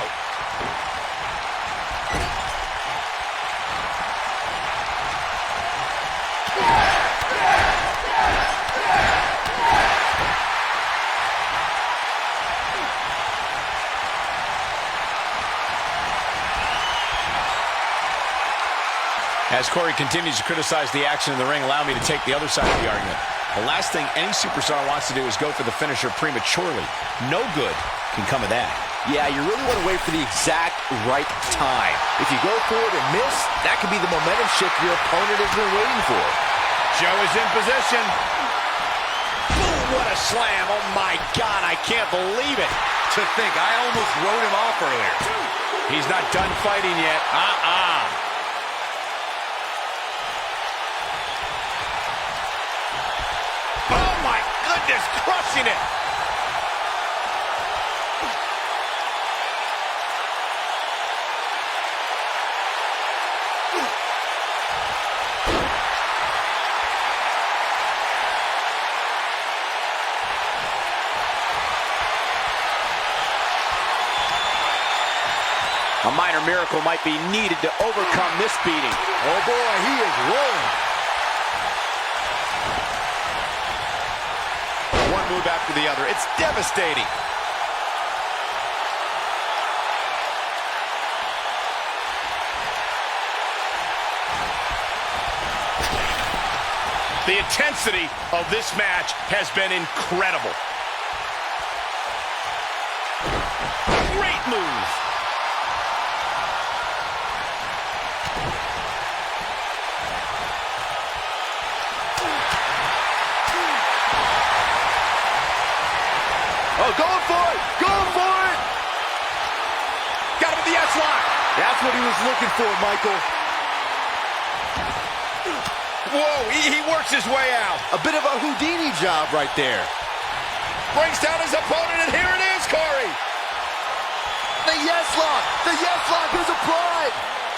As Corey continues to criticize the action in the ring, allow me to take the other side of the argument. The last thing any superstar wants to do is go for the finisher prematurely. No good can come of that. Yeah, you really want to wait for the exact right time. If you go for it and miss, that could be the momentum shift your opponent has been waiting for. Joe is in position. Boom, what a slam. Oh my God, I can't believe it. To think, I almost wrote him off earlier. He's not done fighting yet. Oh my goodness, crushing it. A minor miracle might be needed to overcome this beating. Oh boy, he is rolling. One move after the other. It's devastating. The intensity of this match has been incredible. Great move. Oh, going for it! Going for it! Got him with the S-lock. That's what he was looking for, Michael. Whoa, he works his way out. A bit of a Houdini job right there. Brings down his opponent, and here it is, Corey. The yes lock! The yes lock is applied!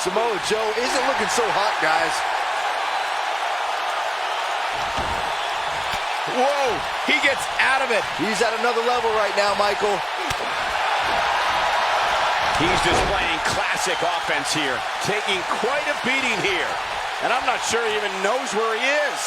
Samoa Joe isn't looking so hot, guys. Whoa, he gets out of it. He's at another level right now, Michael. He's displaying classic offense here, taking quite a beating here. And I'm not sure he even knows where he is.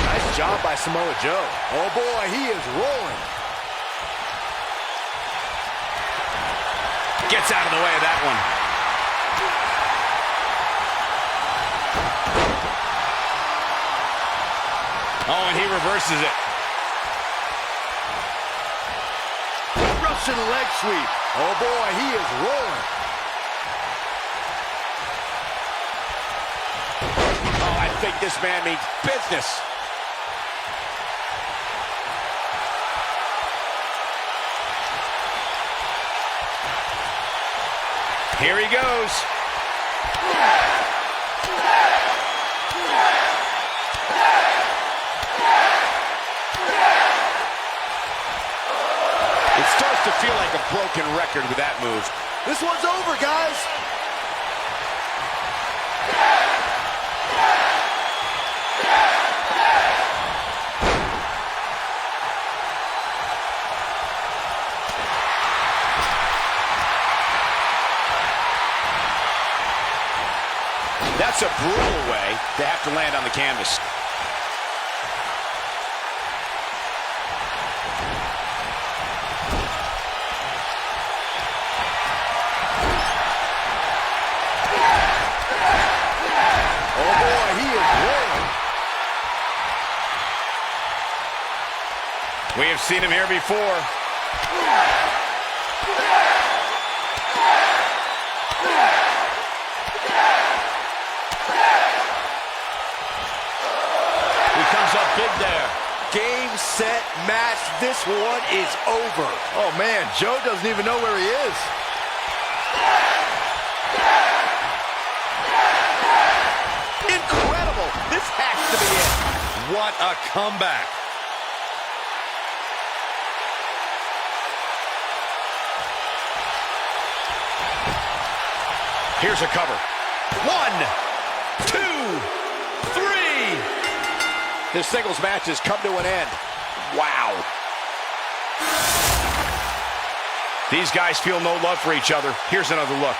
Nice job by Samoa Joe. Oh boy, he is rolling. Gets out of the way of that one. Oh, and he reverses it. Russian leg sweep. Oh boy, he is rolling. Oh, I think this man means business. Here he goes. It starts to feel like a broken record with that move. This one's over, guys. That's a brutal way to have to land on the canvas. Oh boy, he is rolling. We have seen him here before. Up big there. Game, set, match. This one is over. Oh, man, Joe doesn't even know where he is. Incredible. This has to be it. What a comeback. Here's a cover. 1, 2, 3. This singles match has come to an end. Wow. These guys feel no love for each other. Here's another look.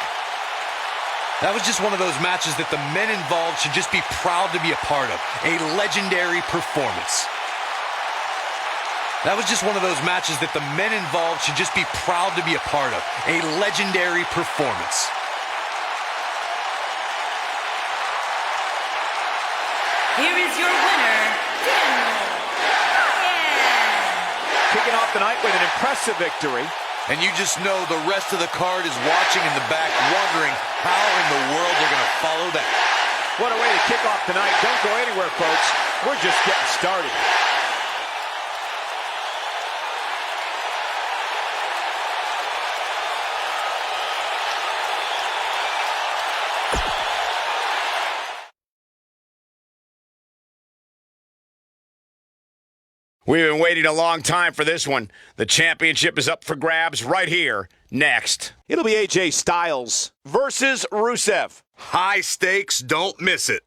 That was just one of those matches that the men involved should just be proud to be a part of. A legendary performance. That was just one of those matches that the men involved should just be proud to be a part of. A legendary performance. Here is your winner, Kicking off the night with an impressive victory. And you just know the rest of the card is watching in the back, wondering how in the world they're going to follow that. What a way to kick off the night. Don't go anywhere, folks. We're just getting started. We've been waiting a long time for this one. The championship is up for grabs right here, next. It'll be AJ Styles versus Rusev. High stakes, don't miss it.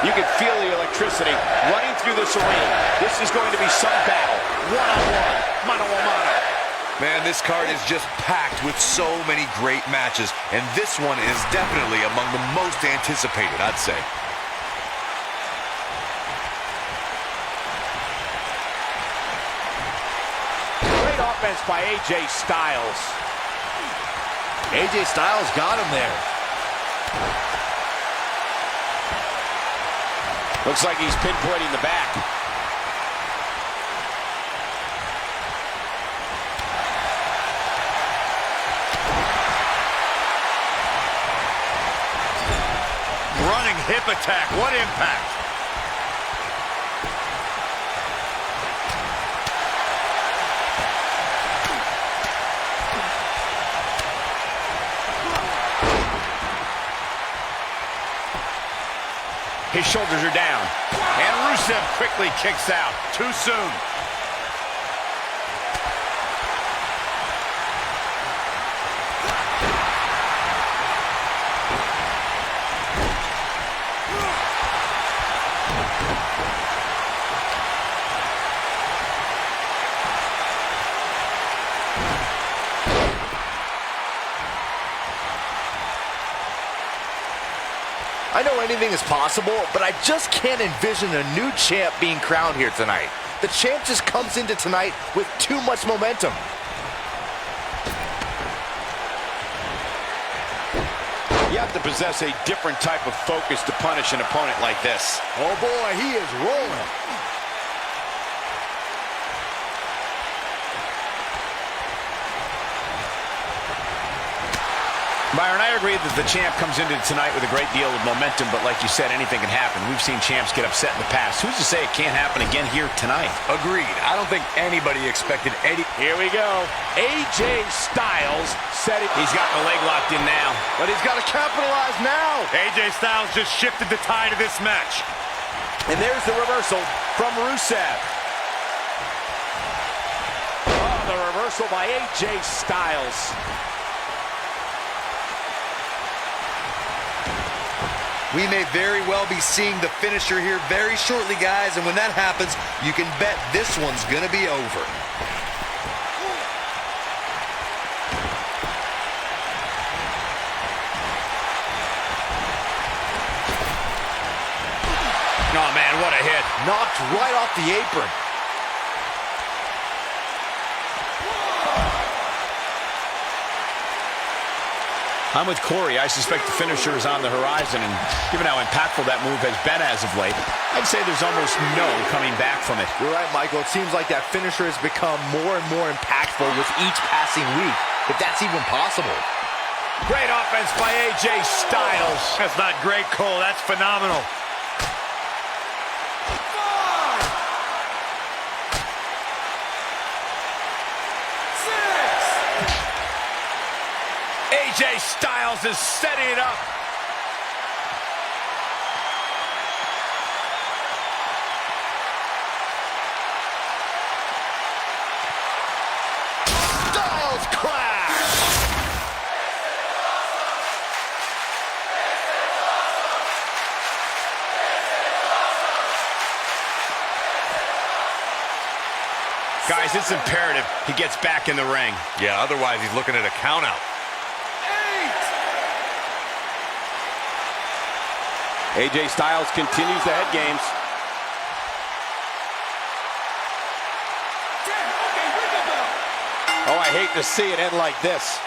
You can feel the electricity running through this arena. This is going to be some battle. One-on-one, mano-a-mano. Man, this card is just packed with so many great matches, and this one is definitely among the most anticipated, I'd say. Great offense by AJ Styles. AJ Styles got him there. Looks like he's pinpointing the back. hip attack. What impact. His shoulders are down. And Rusev quickly kicks out. Too soon. I know anything is possible, but I just can't envision a new champ being crowned here tonight. The champ just comes into tonight with too much momentum. You have to possess a different type of focus to punish an opponent like this. Oh boy, he is rolling. Byron, I agree that the champ comes into tonight with a great deal of momentum, but like you said, anything can happen. We've seen champs get upset in the past. Who's to say it can't happen again here tonight? Agreed. I don't think anybody expected Eddie. Here we go. AJ Styles said it. He's got the leg locked in now. But he's got to capitalize now. AJ Styles just shifted the tide of this match. And there's the reversal from Rusev. Oh, the reversal by AJ Styles. We may very well be seeing the finisher here very shortly, guys, and when that happens, you can bet this one's gonna be over. Oh, man, what a hit. Knocked right off the apron. I'm with Corey. I suspect the finisher is on the horizon, and given how impactful that move has been as of late, I'd say there's almost no coming back from it. You're right, Michael. It seems like that finisher has become more and more impactful with each passing week, if that's even possible. Great offense by AJ Styles. That's not great, Cole. That's phenomenal. AJ Styles is setting it up. Styles crash! Guys, it's imperative he gets back in the ring. Yeah, otherwise he's looking at a countout. AJ Styles continues the head games. Oh, I hate to see it end like this.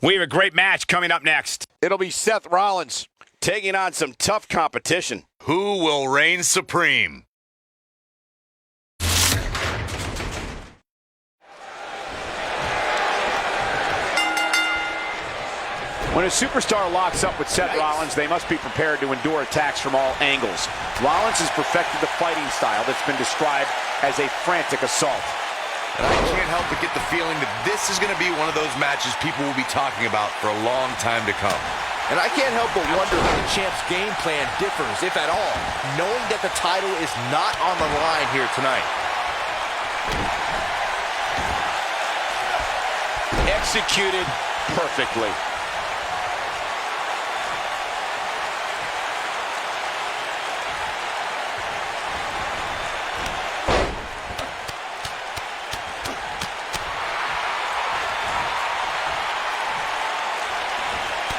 We have a great match coming up next. It'll be Seth Rollins taking on some tough competition. Who will reign supreme? When a superstar locks up with Seth Rollins, they must be prepared to endure attacks from all angles. Rollins has perfected the fighting style that's been described as a frantic assault. And I can't help but get the feeling that this is going to be one of those matches people will be talking about for a long time to come. And I can't help but wonder how the champ's game plan differs, if at all, knowing that the title is not on the line here tonight. Executed perfectly.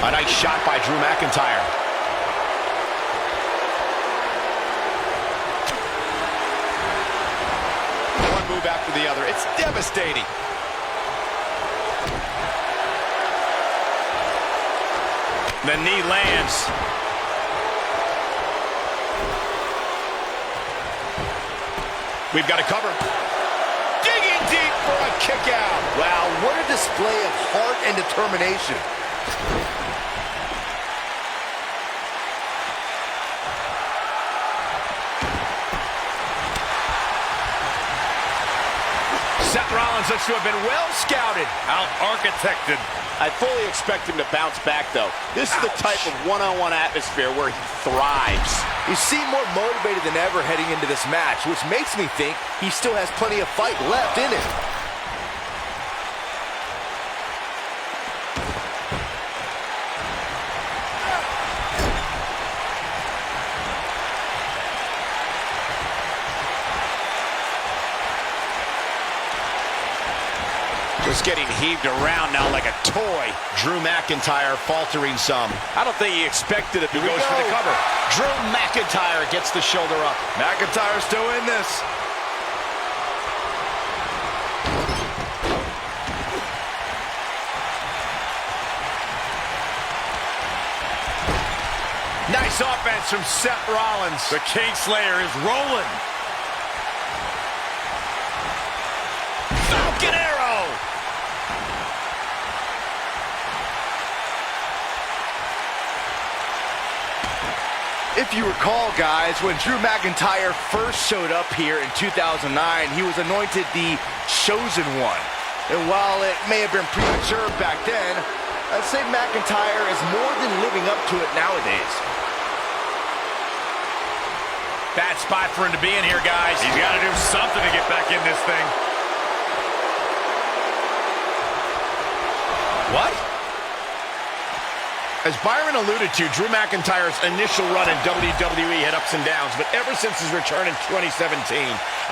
A nice shot by Drew McIntyre. One move after the other. It's devastating. The knee lands. We've got a cover. Digging deep for a kick out. Wow, what a display of heart and determination. Seth Rollins looks to have been well scouted. Out-architected. I fully expect him to bounce back, though. This is the type of one-on-one atmosphere where he thrives. He seemed more motivated than ever heading into this match, which makes me think he still has plenty of fight left in him. Just getting heaved around now like a toy. Drew McIntyre faltering some. I don't think he expected it. He goes for the cover. Drew McIntyre gets the shoulder up. McIntyre still in this. Nice offense from Seth Rollins. The King Slayer is rolling. Falcon Arrow. If you recall, guys, when Drew McIntyre first showed up here in 2009, he was anointed the Chosen One. And while it may have been premature back then, I'd say McIntyre is more than living up to it nowadays. Bad spot for him to be in here, guys. He's got to do something to get back in this thing. What? As Byron alluded to, Drew McIntyre's initial run in WWE had ups and downs, but ever since his return in 2017,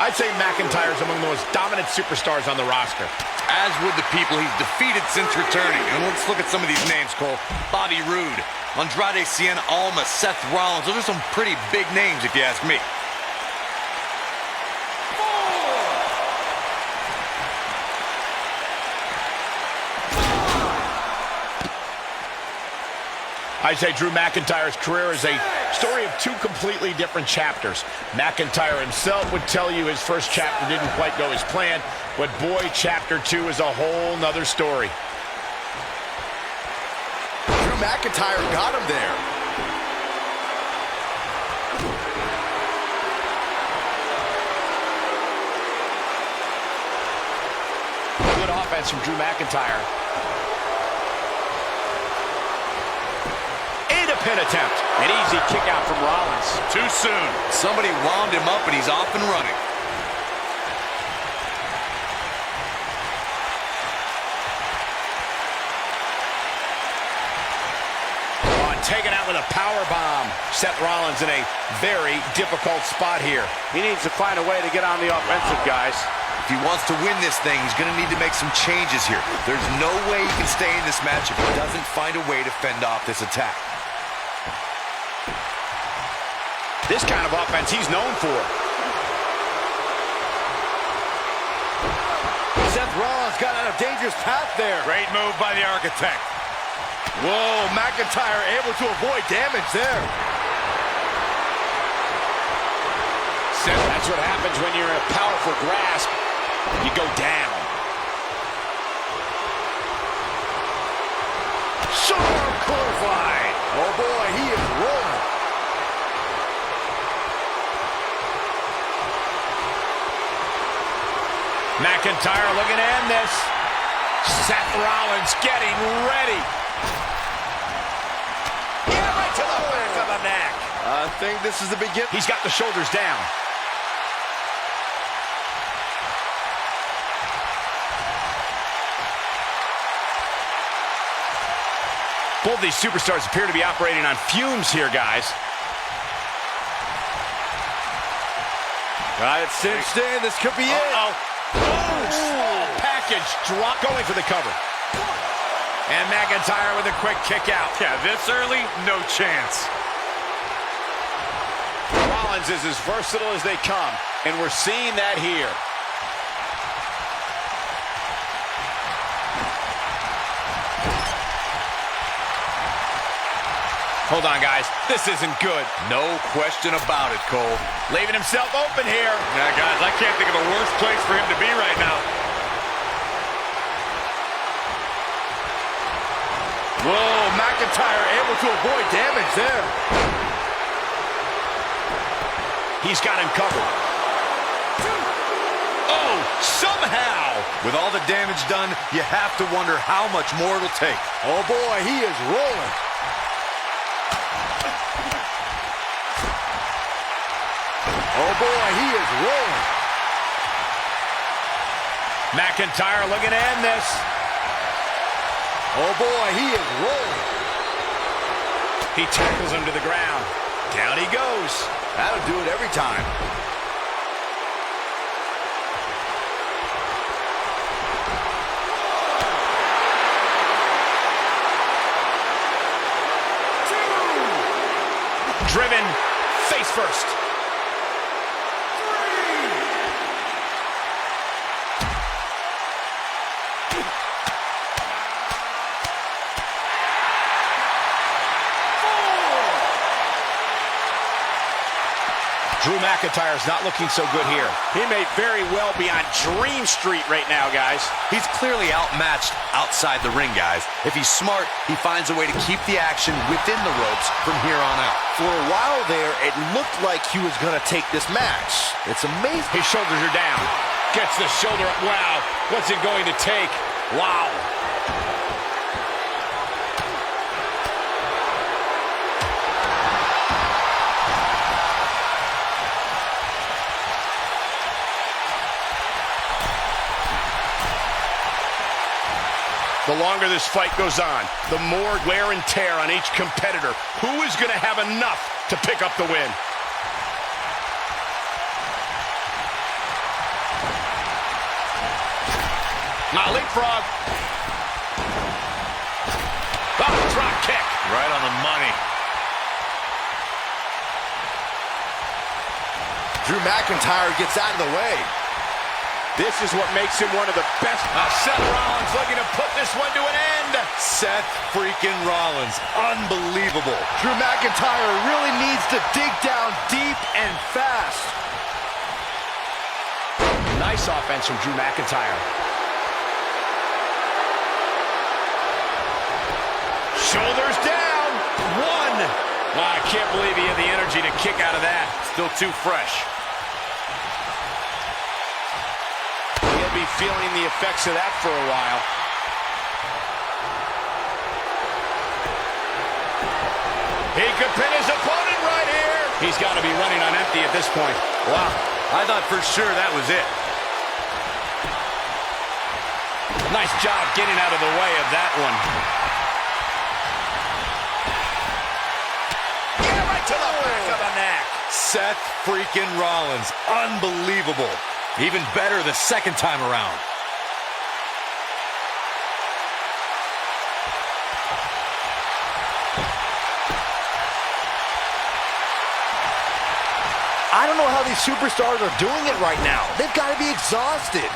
I'd say McIntyre's among the most dominant superstars on the roster. As would the people he's defeated since returning. And let's look at some of these names, Cole. Bobby Roode, Andrade Cien Almas, Seth Rollins. Those are some pretty big names, if you ask me. I say Drew McIntyre's career is a story of two completely different chapters. McIntyre himself would tell you his first chapter didn't quite go as planned, but boy, chapter 2 is a whole nother story. Drew McIntyre got him there. Good offense from Drew McIntyre. Pin attempt. An easy kick out from Rollins. Too soon. Somebody wound him up and he's off and running. Oh, taken out with a power bomb. Seth Rollins in a very difficult spot here. He needs to find a way to get on the offensive, guys. If he wants to win this thing, he's going to need to make some changes here. There's no way he can stay in this match if he doesn't find a way to fend off this attack. This kind of offense he's known for. Seth Rollins got out of dangerous path there. Great move by the Architect. Whoa, McIntyre able to avoid damage there. Seth, that's what happens when you're in a powerful grasp. You go down. Sharp clothesline. Oh boy, he is rolling. McIntyre looking to end this. Seth Rollins getting ready. neck. I think this is the beginning. He's got the shoulders down. Both these superstars appear to be operating on fumes here, guys. Got it cinched in. This could be it. Small package drop, going for the cover. And McIntyre with a quick kick out. Yeah, this early, no chance. Rollins is as versatile as they come, and we're seeing that here. Hold on, guys. This isn't good. No question about it, Cole. Leaving himself open here. Yeah, guys, I can't think of a worse place for him to be right now. Whoa, McIntyre able to avoid damage there. He's got him covered. Oh, somehow! With all the damage done, you have to wonder how much more it'll take. Oh boy, he is rolling. Oh boy, he is rolling. McIntyre looking to end this. Oh boy, he is rolling. He tackles him to the ground. Down he goes. That'll do it every time. Driven face first. Drew McIntyre's not looking so good here. He may very well be on Dream Street right now, guys. He's clearly outmatched outside the ring, guys. If he's smart, he finds a way to keep the action within the ropes from here on out. For a while there, it looked like he was going to take this match. It's amazing. His shoulders are down. Gets the shoulder up. Wow. What's it going to take? Wow. The longer this fight goes on, the more wear and tear on each competitor. Who is going to have enough to pick up the win? Now leapfrog. Oh, drop kick. Right on the money. Drew McIntyre gets out of the way. This is what makes him one of the best. Seth Rollins looking to put this one to an end. Seth freaking Rollins. Unbelievable. Drew McIntyre really needs to dig down deep and fast. Nice offense from Drew McIntyre. Shoulders down. One. I can't believe he had the energy to kick out of that. Still too fresh. He'll be feeling the effects of that for a while. He could pin his opponent right here. He's got to be running on empty at this point. Wow. I thought for sure that was it. Nice job getting out of the way of that one. Yeah, right to the back of the neck. Seth freaking Rollins. Unbelievable. Even better the second time around. I don't know how these superstars are doing it right now. They've got to be exhausted.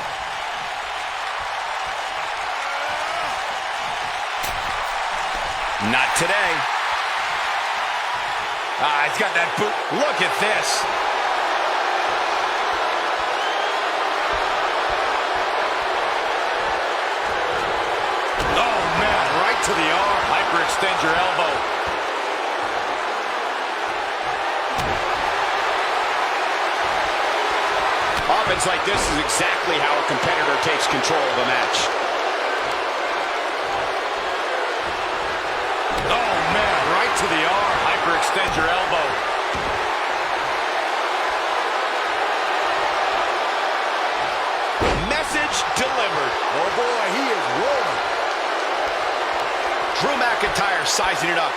Not today. He's got that boot. Look at this. Oh, man, right to the arm. Hyperextend your elbow. Offense like this is exactly how a competitor takes control of a match. Oh, man, right to the arm. hyperextend your elbow. Message delivered. Oh boy, he is rolling. Drew McIntyre sizing it up.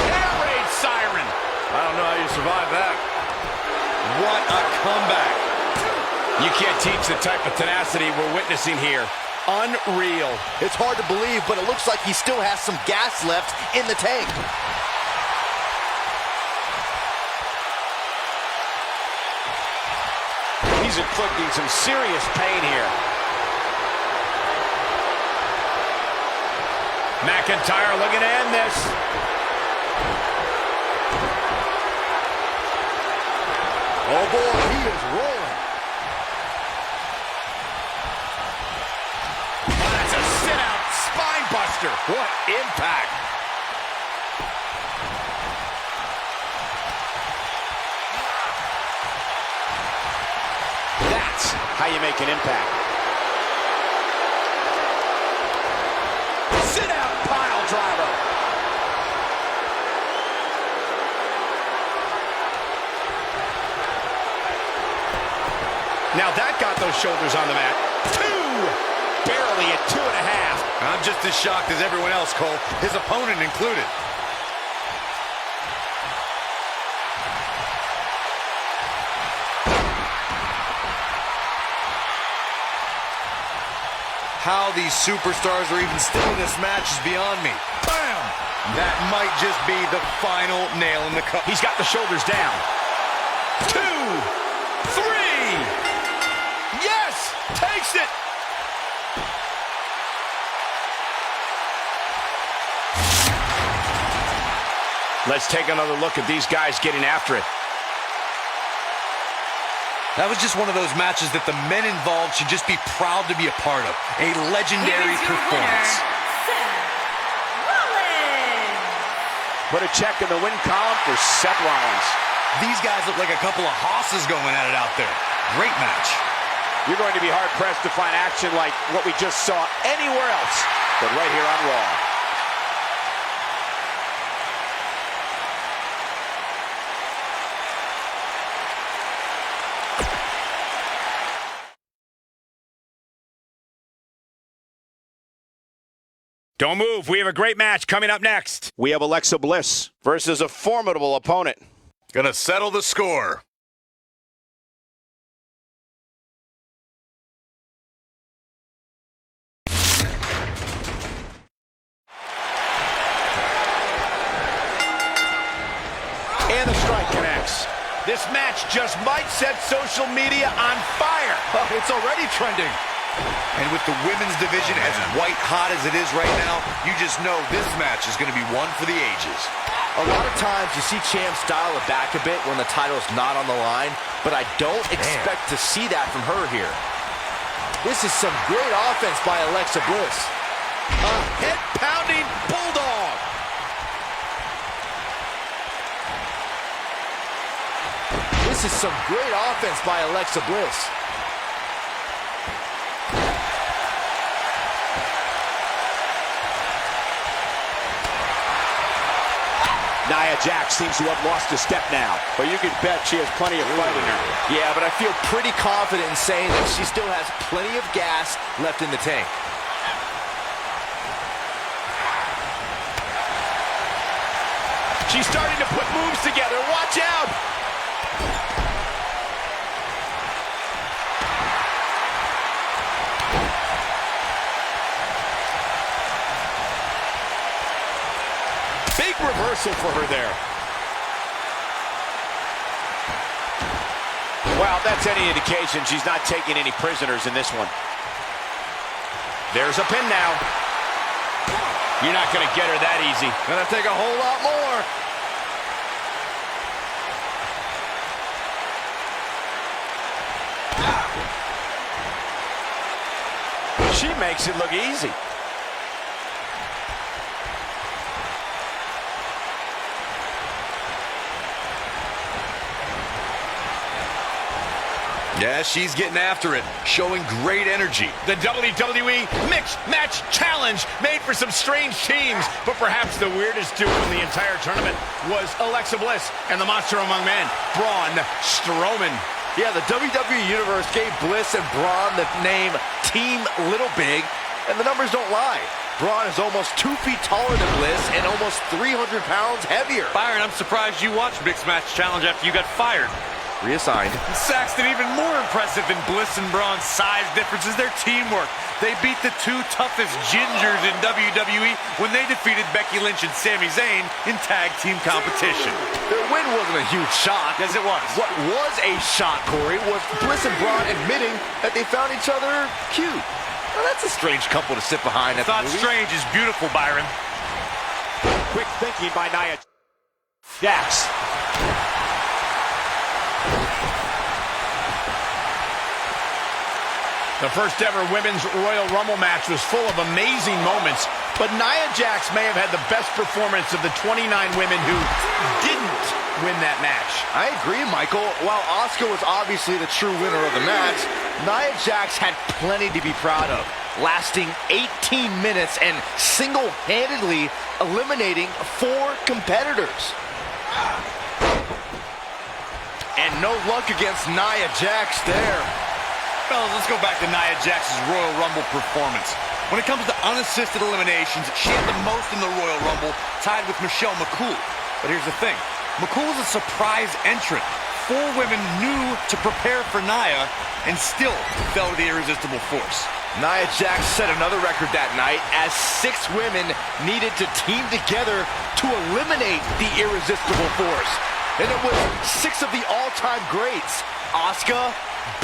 Air raid siren. I don't know how you survive that. What a comeback. You can't teach the type of tenacity we're witnessing here. Unreal. It's hard to believe, but it looks like he still has some gas left in the tank. He's inflicting some serious pain here. McIntyre looking to end this. Oh boy, he is rolling. Oh, that's a sit-out spine buster. What impact. That's how you make an impact. Sit-out pile driver. Now that got those shoulders on the mat. Barely at 2.5. I'm just as shocked as everyone else, Cole, his opponent included. How these superstars are even still in this match is beyond me. Bam! That might just be the final nail in the cup. He's got the shoulders down. 2, 3. Yes! Takes it! Let's take another look at these guys getting after it. That was just one of those matches that the men involved should just be proud to be a part of. A legendary performance. Seth Rollins. Put a check in the win column for Seth Rollins. These guys look like a couple of hosses going at it out there. Great match. You're going to be hard-pressed to find action like what we just saw anywhere else, but right here on Raw. Don't move. We have a great match coming up next. We have Alexa Bliss versus a formidable opponent. Gonna settle the score. And the strike connects. This match just might set social media on fire. Oh, it's already trending. And with the women's division as white hot as it is right now, you just know this match is going to be one for the ages. A lot of times you see champs dial it back a bit when the title's not on the line, but I don't expect to see that from her here. This is some great offense by Alexa Bliss. A head-pounding bulldog. This is some great offense by Alexa Bliss. Nia Jax seems to have lost a step now, but you can bet she has plenty of fight in her. Yeah, but I feel pretty confident in saying that she still has plenty of gas left in the tank. She's starting to put moves together. Watch out! Big reversal for her there. Well, that's any indication she's not taking any prisoners in this one. There's a pin now. You're not going to get her that easy. Gonna take a whole lot more. She makes it look easy. Yeah, she's getting after it, showing great energy. The WWE Mixed Match Challenge made for some strange teams, but perhaps the weirdest duo in the entire tournament was Alexa Bliss and the monster among men, Braun Strowman. Yeah, the WWE Universe gave Bliss and Braun the name Team Little Big, and the numbers don't lie. Braun is almost 2 feet taller than Bliss and almost 300 pounds heavier. Byron, I'm surprised you watched Mixed Match Challenge after you got fired. Reassigned. Saxton, even more impressive than Bliss and Braun's size difference is their teamwork. They beat the 2 toughest gingers in WWE when they defeated Becky Lynch and Sami Zayn in tag team competition. Their win wasn't a huge shock. Yes, it was. What was a shock, Corey, was Bliss and Braun admitting that they found each other cute. Now, that's a strange couple to sit behind at the Thought movie. strange is beautiful, Byron. Quick thinking by Nia Jax. The first ever Women's Royal Rumble match was full of amazing moments, but Nia Jax may have had the best performance of the 29 women who didn't win that match. I agree, Michael. While Asuka was obviously the true winner of the match, Nia Jax had plenty to be proud of, lasting 18 minutes and single-handedly eliminating 4 competitors. And no luck against Nia Jax there. Fellas, let's go back to Nia Jax's Royal Rumble performance. When it comes to unassisted eliminations, she had the most in the Royal Rumble, tied with Michelle McCool. But here's the thing. McCool was a surprise entrant. 4 women knew to prepare for Nia and still fell to the irresistible force. Nia Jax set another record that night as 6 women needed to team together to eliminate the irresistible force. And it was 6 of the all-time greats. Asuka,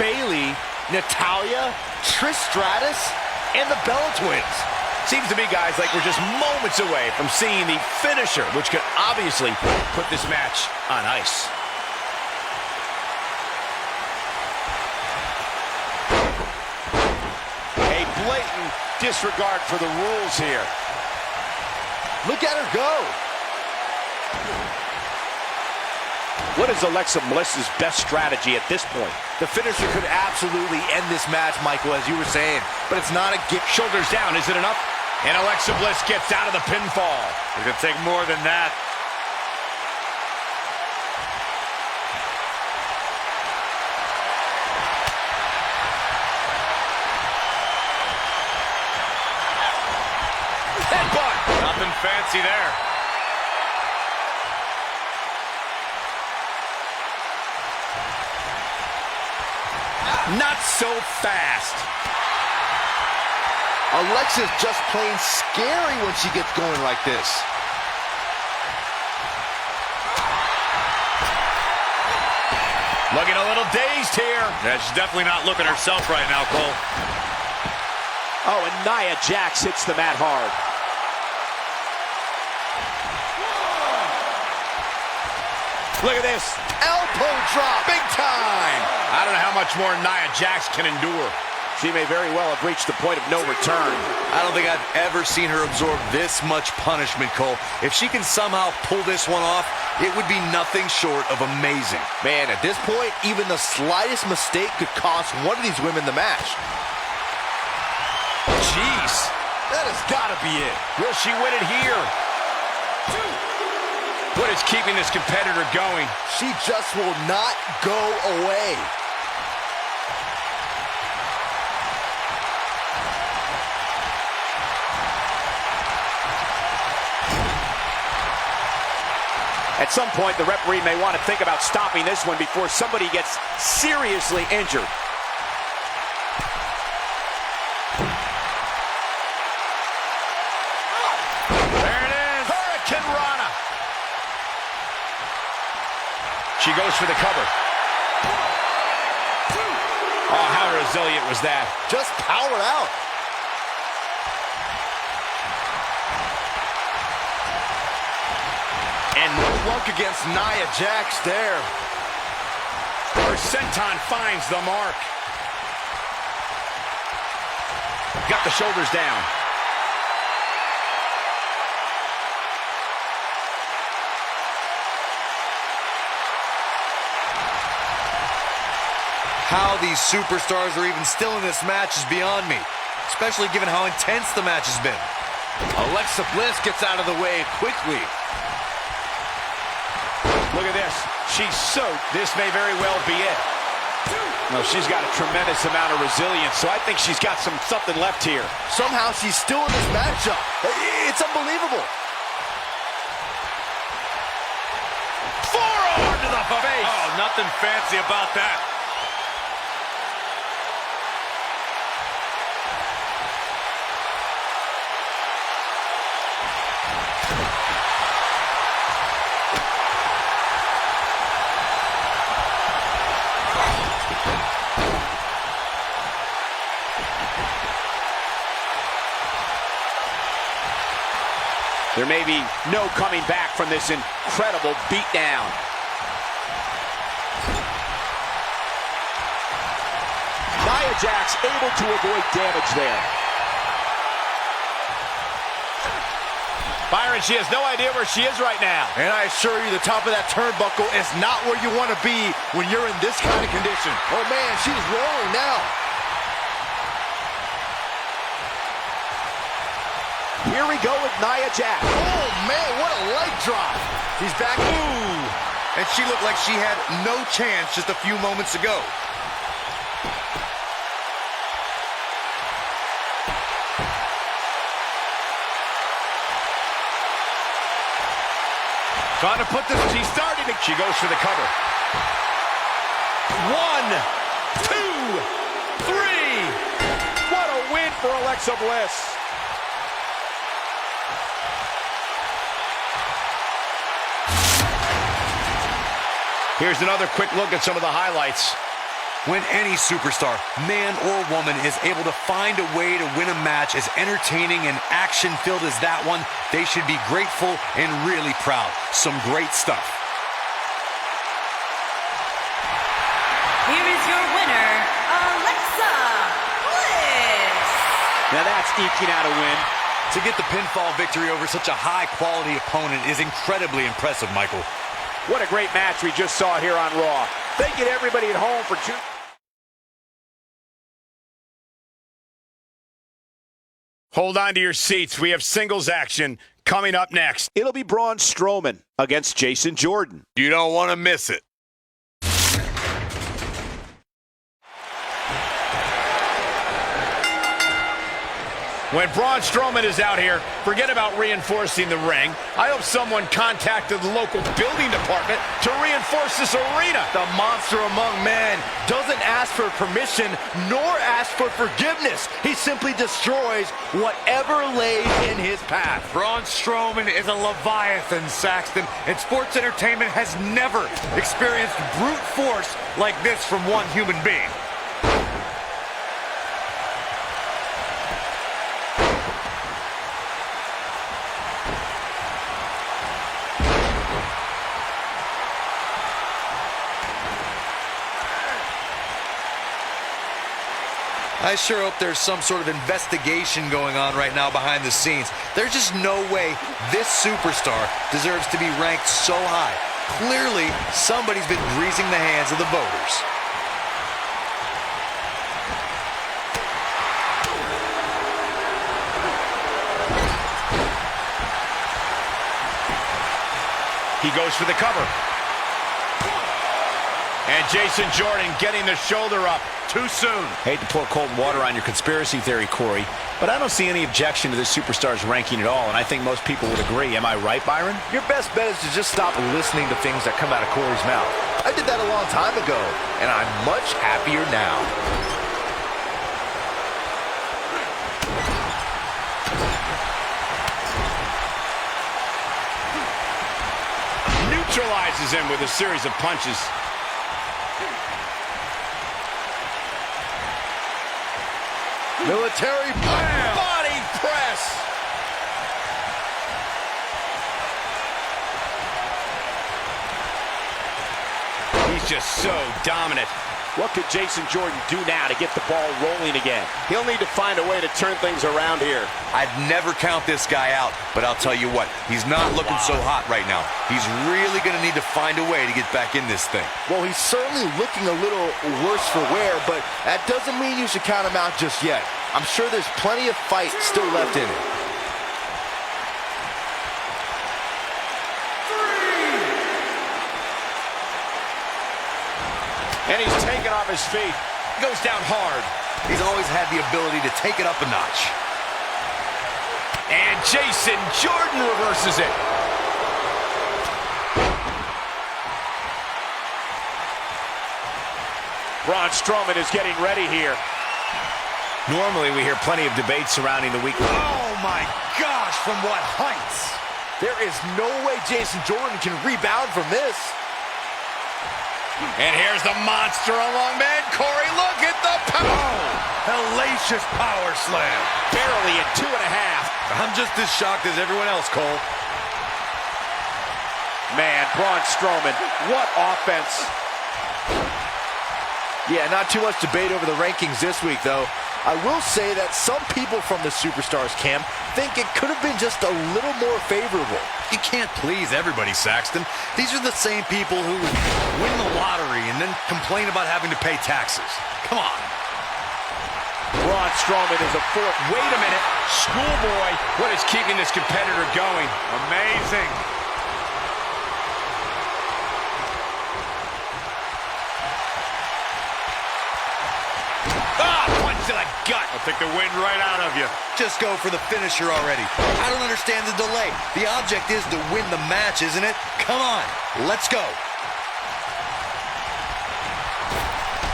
Bayley, Natalya, Trish Stratus, and the Bella Twins. Seems to me, guys, like we're just moments away from seeing the finisher, which could obviously put this match on ice. A blatant disregard for the rules here. Look at her go. What is Alexa Bliss's best strategy at this point? The finisher could absolutely end this match, Michael, as you were saying, but it's not a gift. Shoulders down, is it enough? And Alexa Bliss gets out of the pinfall. It's going to take more than that. Headbutt! Nothing fancy there. Not so fast. Alexa's just plain scary when she gets going like this. Looking a little dazed here. Yeah, she's definitely not looking herself right now, Cole. Oh, and Nia Jax hits the mat hard. Look at this. Elbow drop, big time. I don't know how much more Nia Jax can endure. She may very well have reached the point of no return. I don't think I've ever seen her absorb this much punishment, Cole. If she can somehow pull this one off, it would be nothing short of amazing. Man, at this point, even the slightest mistake could cost one of these women the match. Jeez. That has got to be it. Will she win it here? What is keeping this competitor going? She just will not go away. At some point, the referee may want to think about stopping this one before somebody gets seriously injured. There it is. Hurricane Rana. She goes for the cover. Oh, how resilient was that? Just powered out. And no luck against Nia Jax there. Her senton finds the mark. Got the shoulders down. How these superstars are even still in this match is beyond me, especially given how intense the match has been. Alexa Bliss gets out of the way quickly. Look at this. She's soaked. This may very well be it. No, she's got a tremendous amount of resilience, so I think she's got something left here. Somehow she's still in this matchup. It's unbelievable. Forearm to the face. Oh, nothing fancy about that. There may be no coming back from this incredible beatdown. Nia Jax able to avoid damage there. Byron, she has no idea where she is right now. And I assure you, the top of that turnbuckle is not where you want to be when you're in this kind of condition. Oh man, she's rolling now. Here we go with Nia Jax. Oh man, what a leg drop. She's back. Ooh, and she looked like she had no chance just a few moments ago. Trying to put this, she's starting to, she goes for the cover. 1, 2, 3. What a win for Alexa Bliss. Here's another quick look at some of the highlights. When any superstar, man or woman, is able to find a way to win a match as entertaining and action-filled as that one, they should be grateful and really proud. Some great stuff. Here is your winner, Alexa Bliss. Now that's eking out a win. To get the pinfall victory over such a high-quality opponent is incredibly impressive, Michael. What a great match we just saw here on Raw. Thank you to everybody at home for tuning. Hold on to your seats. We have singles action coming up next. It'll be Braun Strowman against Jason Jordan. You don't want to miss it. When Braun Strowman is out here, forget about reinforcing the ring. I hope someone contacted the local building department to reinforce this arena. The monster among men doesn't ask for permission nor ask for forgiveness. He simply destroys whatever lays in his path. Braun Strowman is a Leviathan, Saxton, and sports entertainment has never experienced brute force like this from one human being. I sure hope there's some sort of investigation going on right now behind the scenes. There's just no way this superstar deserves to be ranked so high. Clearly, somebody's been greasing the hands of the voters. He goes for the cover. And Jason Jordan getting the shoulder up too soon. Hate to pour cold water on your conspiracy theory, Corey, but I don't see any objection to this superstar's ranking at all, and I think most people would agree. Am I right, Byron? Your best bet is to just stop listening to things that come out of Corey's mouth. I did that a long time ago, and I'm much happier now. Neutralizes him with a series of punches. Military bam! Body press. He's just so dominant. What could Jason Jordan do now to get the ball rolling again? He'll need to find a way to turn things around here. I'd never count this guy out, but I'll tell you what, he's not looking so hot right now. He's really going to need to find a way to get back in this thing. Well, he's certainly looking a little worse for wear, but that doesn't mean you should count him out just yet. I'm sure there's plenty of fight still left in him. And he's taken off his feet. Goes down hard. He's always had the ability to take it up a notch. And Jason Jordan reverses it. Braun Strowman is getting ready here. Normally we hear plenty of debate surrounding the week. Oh my gosh, from what heights? There is no way Jason Jordan can rebound from this. And here's the monster among men. Corey, look at the power. Hellacious power slam. Barely at 2.5. I'm just as shocked as everyone else, Cole. Man, Braun Strowman, what offense. Yeah, not too much debate over the rankings this week, though. I will say that some people from the Superstars camp think it could have been just a little more favorable. You can't please everybody, Saxton. These are the same people who win the lottery and then complain about having to pay taxes. Come on. Braun Strowman is a fourth. Wait a minute. Schoolboy, what is keeping this competitor going? Amazing. To the gut. I'll take the wind right out of you. Just go for the finisher already. I don't understand the delay. The object is to win the match, isn't it? Come on, let's go.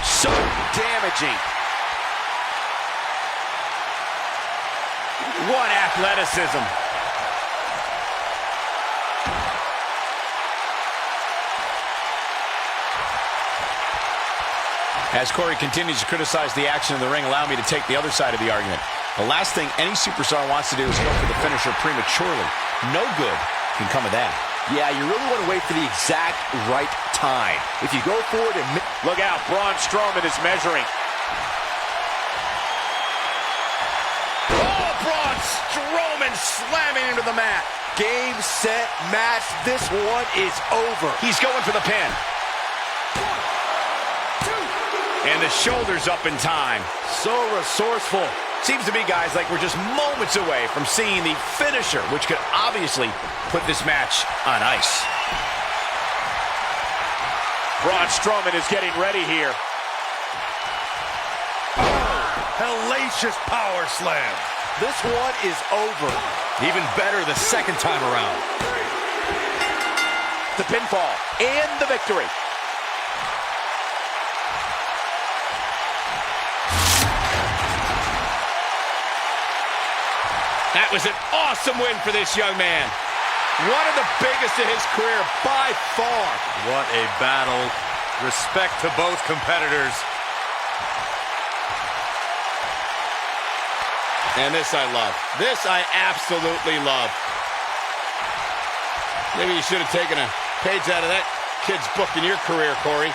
So damaging. What athleticism. As Corey continues to criticize the action in the ring, allow me to take the other side of the argument. The last thing any superstar wants to do is go for the finisher prematurely. No good can come of that. Yeah, you really want to wait for the exact right time. If you go for it and... Look out, Braun Strowman is measuring. Oh, Braun Strowman slamming into the mat. Game, set, match. This one is over. He's going for the pin. And the shoulders up in time. So resourceful. Seems to be, guys, like we're just moments away from seeing the finisher, which could obviously put this match on ice. Braun Strowman is getting ready here. Hellacious power slam. This one is over. Even better the second time around. The pinfall and the victory. That was an awesome win for this young man. One of the biggest in his career by far. What a battle. Respect to both competitors. And this I love. This I absolutely love. Maybe you should have taken a page out of that kid's book in your career, Corey.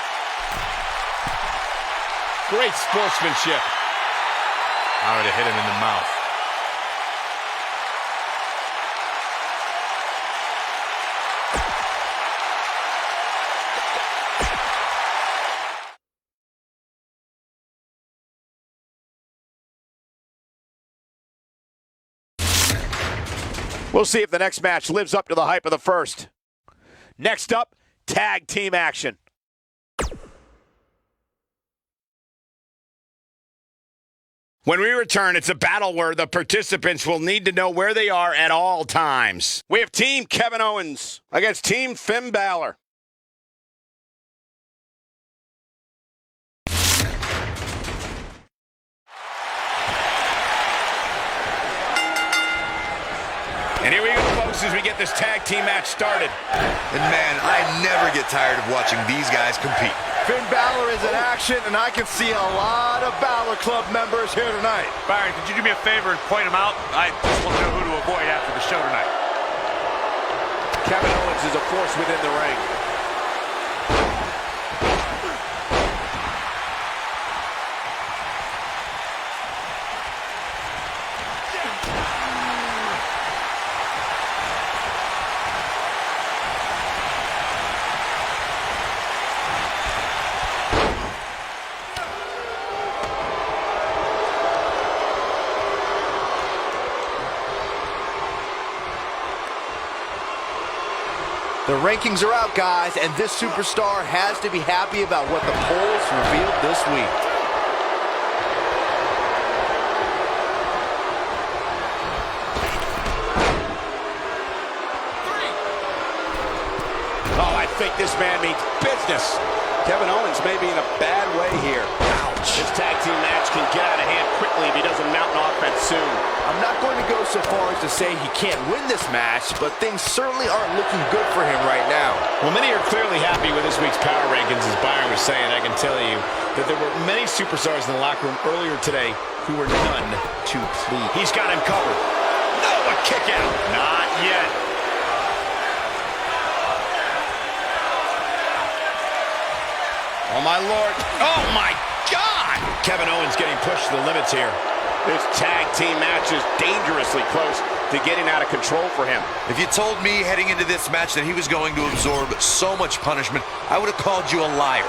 Great sportsmanship. I would have hit him in the mouth. We'll see if the next match lives up to the hype of the first. Next up, tag team action. When we return, it's a battle where the participants will need to know where they are at all times. We have Team Kevin Owens against Team Finn Balor. And here we go, folks, as we get this tag team match started. And man, I never get tired of watching these guys compete. Finn Balor is in action, and I can see a lot of Balor Club members here tonight. Byron, could you do me a favor and point them out? I just want to know who to avoid after the show tonight. Kevin Owens is a force within the ring. The rankings are out, guys, and this superstar has to be happy about what the polls revealed this week. Oh, I think this man means business. Kevin Owens may be in a bad way here. Ouch. This tag team match can get out of hand quickly if he doesn't mount an offense soon. I'm not going to go so far as to say he can't win this match, but things certainly aren't looking good for him right now. Well, many are clearly happy with this week's power rankings, as Byron was saying. I can tell you that there were many superstars in the locker room earlier today who were none too pleased. He's got him covered. No, a kick out. Not yet. Oh, my Lord. Oh, my God. Kevin Owens getting pushed to the limits here. This tag team match is dangerously close to getting out of control for him. If you told me heading into this match that he was going to absorb so much punishment, I would have called you a liar.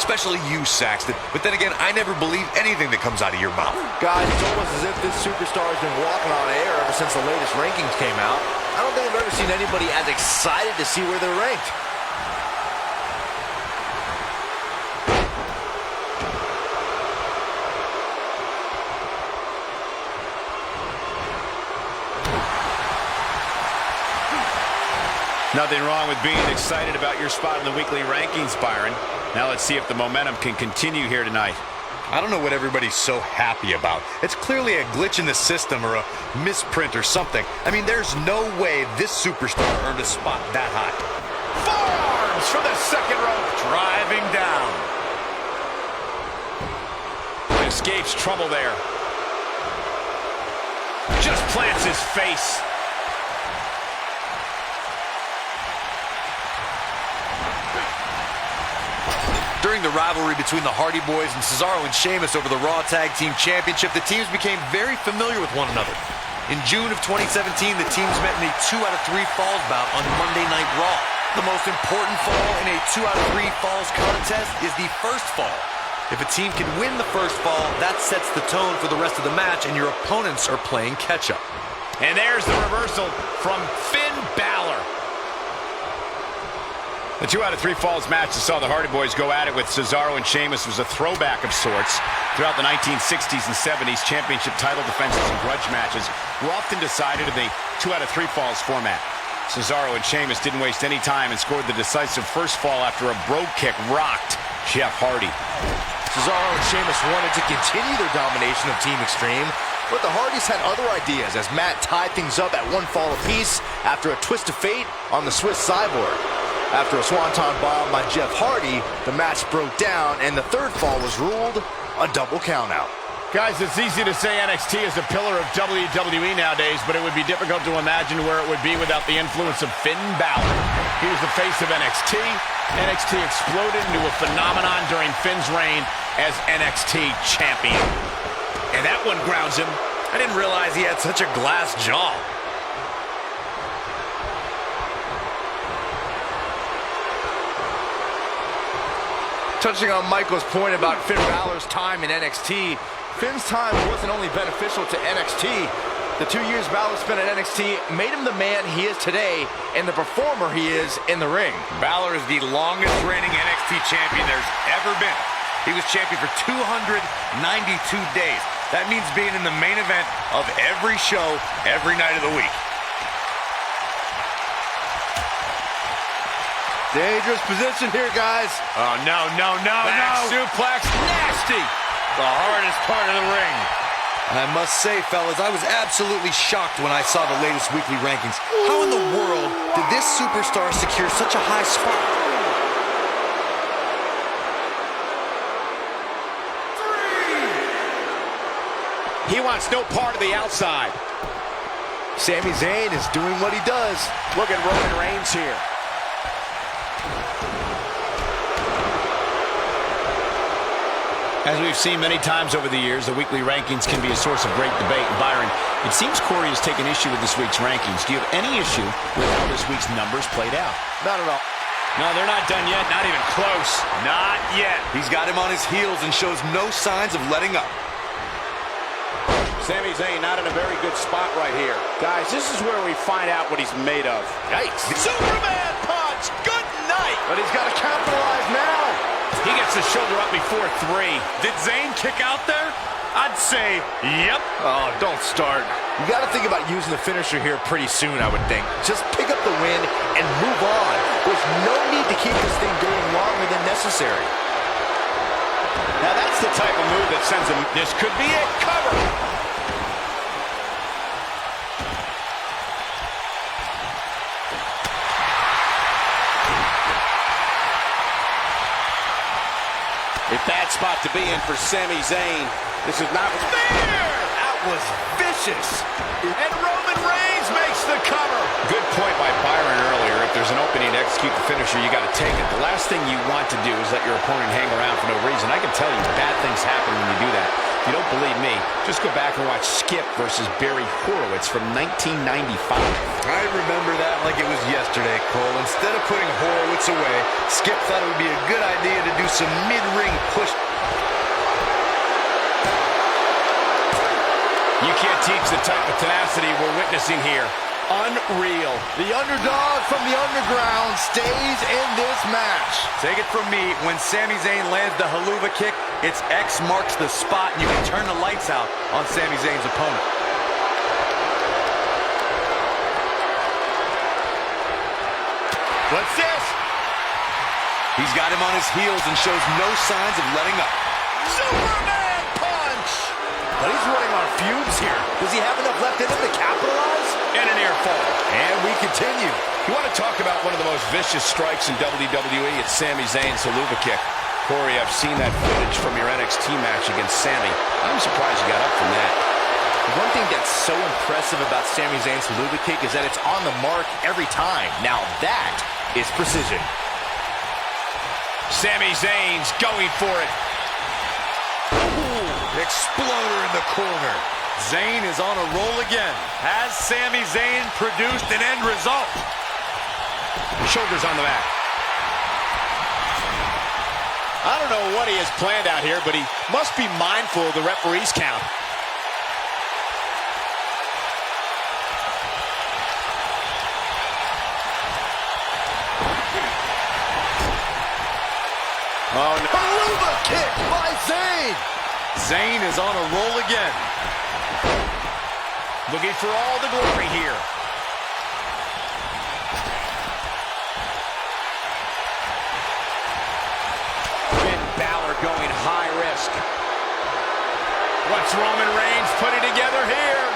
Especially you, Saxton. But then again, I never believe anything that comes out of your mouth. Guys, it's almost as if this superstar has been walking on air ever since the latest rankings came out. I don't think I've ever seen anybody as excited to see where they're ranked. Nothing wrong with being excited about your spot in the weekly rankings, Byron. Now let's see if the momentum can continue here tonight. I don't know what everybody's so happy about. It's clearly a glitch in the system or a misprint or something. I mean, there's no way this superstar earned a spot that high. Forearms from the second rope. Driving down. Escapes trouble there. Just plants his face. During the rivalry between the Hardy Boys and Cesaro and Sheamus over the Raw Tag Team Championship, the teams became very familiar with one another. In June of 2017, the teams met in a 2 out of 3 falls bout on Monday Night Raw. The most important fall in a 2 out of 3 falls contest is the first fall. If a team can win the first fall, that sets the tone for the rest of the match, and your opponents are playing catch-up. And there's the reversal from Finn Balor. The 2 out of 3 falls match that saw the Hardy Boys go at it with Cesaro and Sheamus was a throwback of sorts. Throughout the 1960s and 70s, championship title defenses and grudge matches were often decided in the 2 out of 3 falls format. Cesaro and Sheamus didn't waste any time and scored the decisive first fall after a brogue kick rocked Jeff Hardy. Cesaro and Sheamus wanted to continue their domination of Team Extreme, but the Hardys had other ideas as Matt tied things up at 1 fall apiece after a twist of fate on the Swiss Cyborg. After a swanton bomb by Jeff Hardy, the match broke down and the third fall was ruled a double countout. Guys, it's easy to say NXT is a pillar of WWE nowadays, but it would be difficult to imagine where it would be without the influence of Finn Balor. He was the face of NXT. NXT exploded into a phenomenon during Finn's reign as NXT champion. And that one grounds him. I didn't realize he had such a glass jaw. Touching on Michael's point about Finn Balor's time in NXT, Finn's time wasn't only beneficial to NXT. The 2 years Balor spent at NXT made him the man he is today and the performer he is in the ring. Balor is the longest reigning NXT champion there's ever been. He was champion for 292 days. That means being in the main event of every show, every night of the week. Dangerous position here, guys. Oh, no, no, no, Back no. suplex, nasty. The hardest part of the ring. I must say, fellas, I was absolutely shocked when I saw the latest weekly rankings. How in the world did this superstar secure such a high spot? He wants no part of the outside. Sami Zayn is doing what he does. Look at Roman Reigns here. As we've seen many times over the years, the weekly rankings can be a source of great debate. And Byron, it seems Corey has taken issue with this week's rankings. Do you have any issue with how this week's numbers played out? Not at all. No, they're not done yet. Not even close. Not yet. He's got him on his heels and shows no signs of letting up. Sami Zayn not in a very good spot right here. Guys, this is where we find out what he's made of. Yikes. Superman punch! But he's got to capitalize now. He gets the shoulder up before 3. Did Zayn kick out there? I'd say, yep. Oh, don't start. You got to think about using the finisher here pretty soon, I would think. Just pick up the win and move on. There's no need to keep this thing going longer than necessary. Now that's the type of move that sends him. This could be it. Cover. A bad spot to be in for Sami Zayn. This is not fair. That was vicious. And Roman Reigns makes the cover. Good point by Byron earlier. If there's an opening to execute the finisher, you got to take it. The last thing you want to do is let your opponent hang around for no reason. I can tell you bad things happen when you do that. If you don't believe me, just go back and watch Skip versus Barry Horowitz from 1995. I remember that like it was yesterday, Cole. Instead of putting Horowitz away, Skip thought it would be a good idea to do some mid-ring push. You can't teach the type of tenacity we're witnessing here. Unreal. The underdog from the underground stays in this match. Take it from me, when Sami Zayn lands the haluva kick, it's X marks the spot, and you can turn the lights out on Sami Zayn's opponent. What's this? He's got him on his heels and shows no signs of letting up. Superman punch! But he's running on fumes here. Does he have enough left in him to capitalize? And an air fall. And we continue. You want to talk about one of the most vicious strikes in WWE? It's Sami Zayn's haluva kick. Corey, I've seen that footage from your NXT match against Sami. I'm surprised you got up from that. One thing that's so impressive about Sami Zayn's haluva kick is that it's on the mark every time. Now that is precision. Sami Zayn's going for it. Exploder in the corner. Zayn is on a roll again. Has Sami Zayn produced an end result? Shoulders on the mat. I don't know what he has planned out here, but he must be mindful of the referee's count. Oh, no. Haluva kick by Zayn. Zayn is on a roll again. Looking for all the glory here. Finn Balor going high risk. What's Roman Reigns putting together here?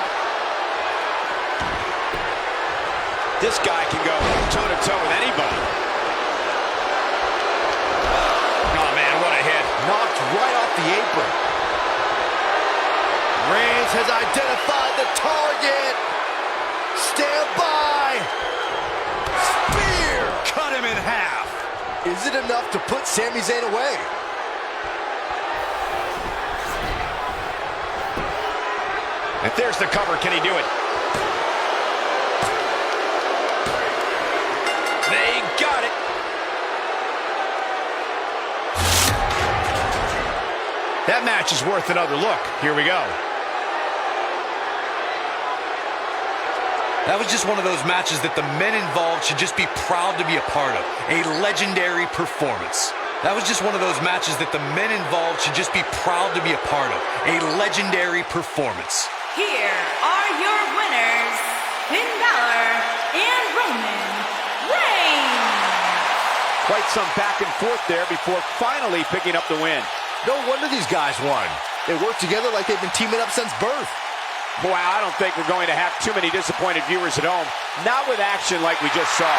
This guy can go toe-to-toe with anybody. Oh, man, what a hit. Knocked right off the apron. Reigns has identified the target. Stand by. Spear. Cut him in half. Is it enough to put Sami Zayn away? If there's the cover, can he do it? They got it. That match is worth another look. Here we go. That was just one of those matches that the men involved should just be proud to be a part of. A legendary performance. That was just one of those matches that the men involved should just be proud to be a part of. A legendary performance. Here are your winners, Finn Balor and Roman Reigns. Quite some back and forth there before finally picking up the win. No wonder these guys won. They work together like they've been teaming up since birth. Boy, I don't think we're going to have too many disappointed viewers at home. Not with action like we just saw.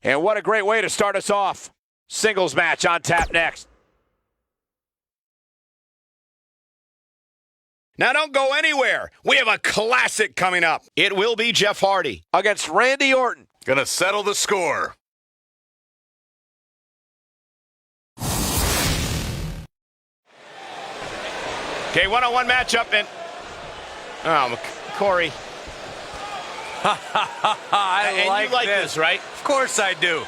And what a great way to start us off. Singles match on tap next. Now don't go anywhere. We have a classic coming up. It will be Jeff Hardy Against Randy Orton. Gonna settle the score. Okay, one-on-one matchup, and Corey. I you like this, right? Of course I do.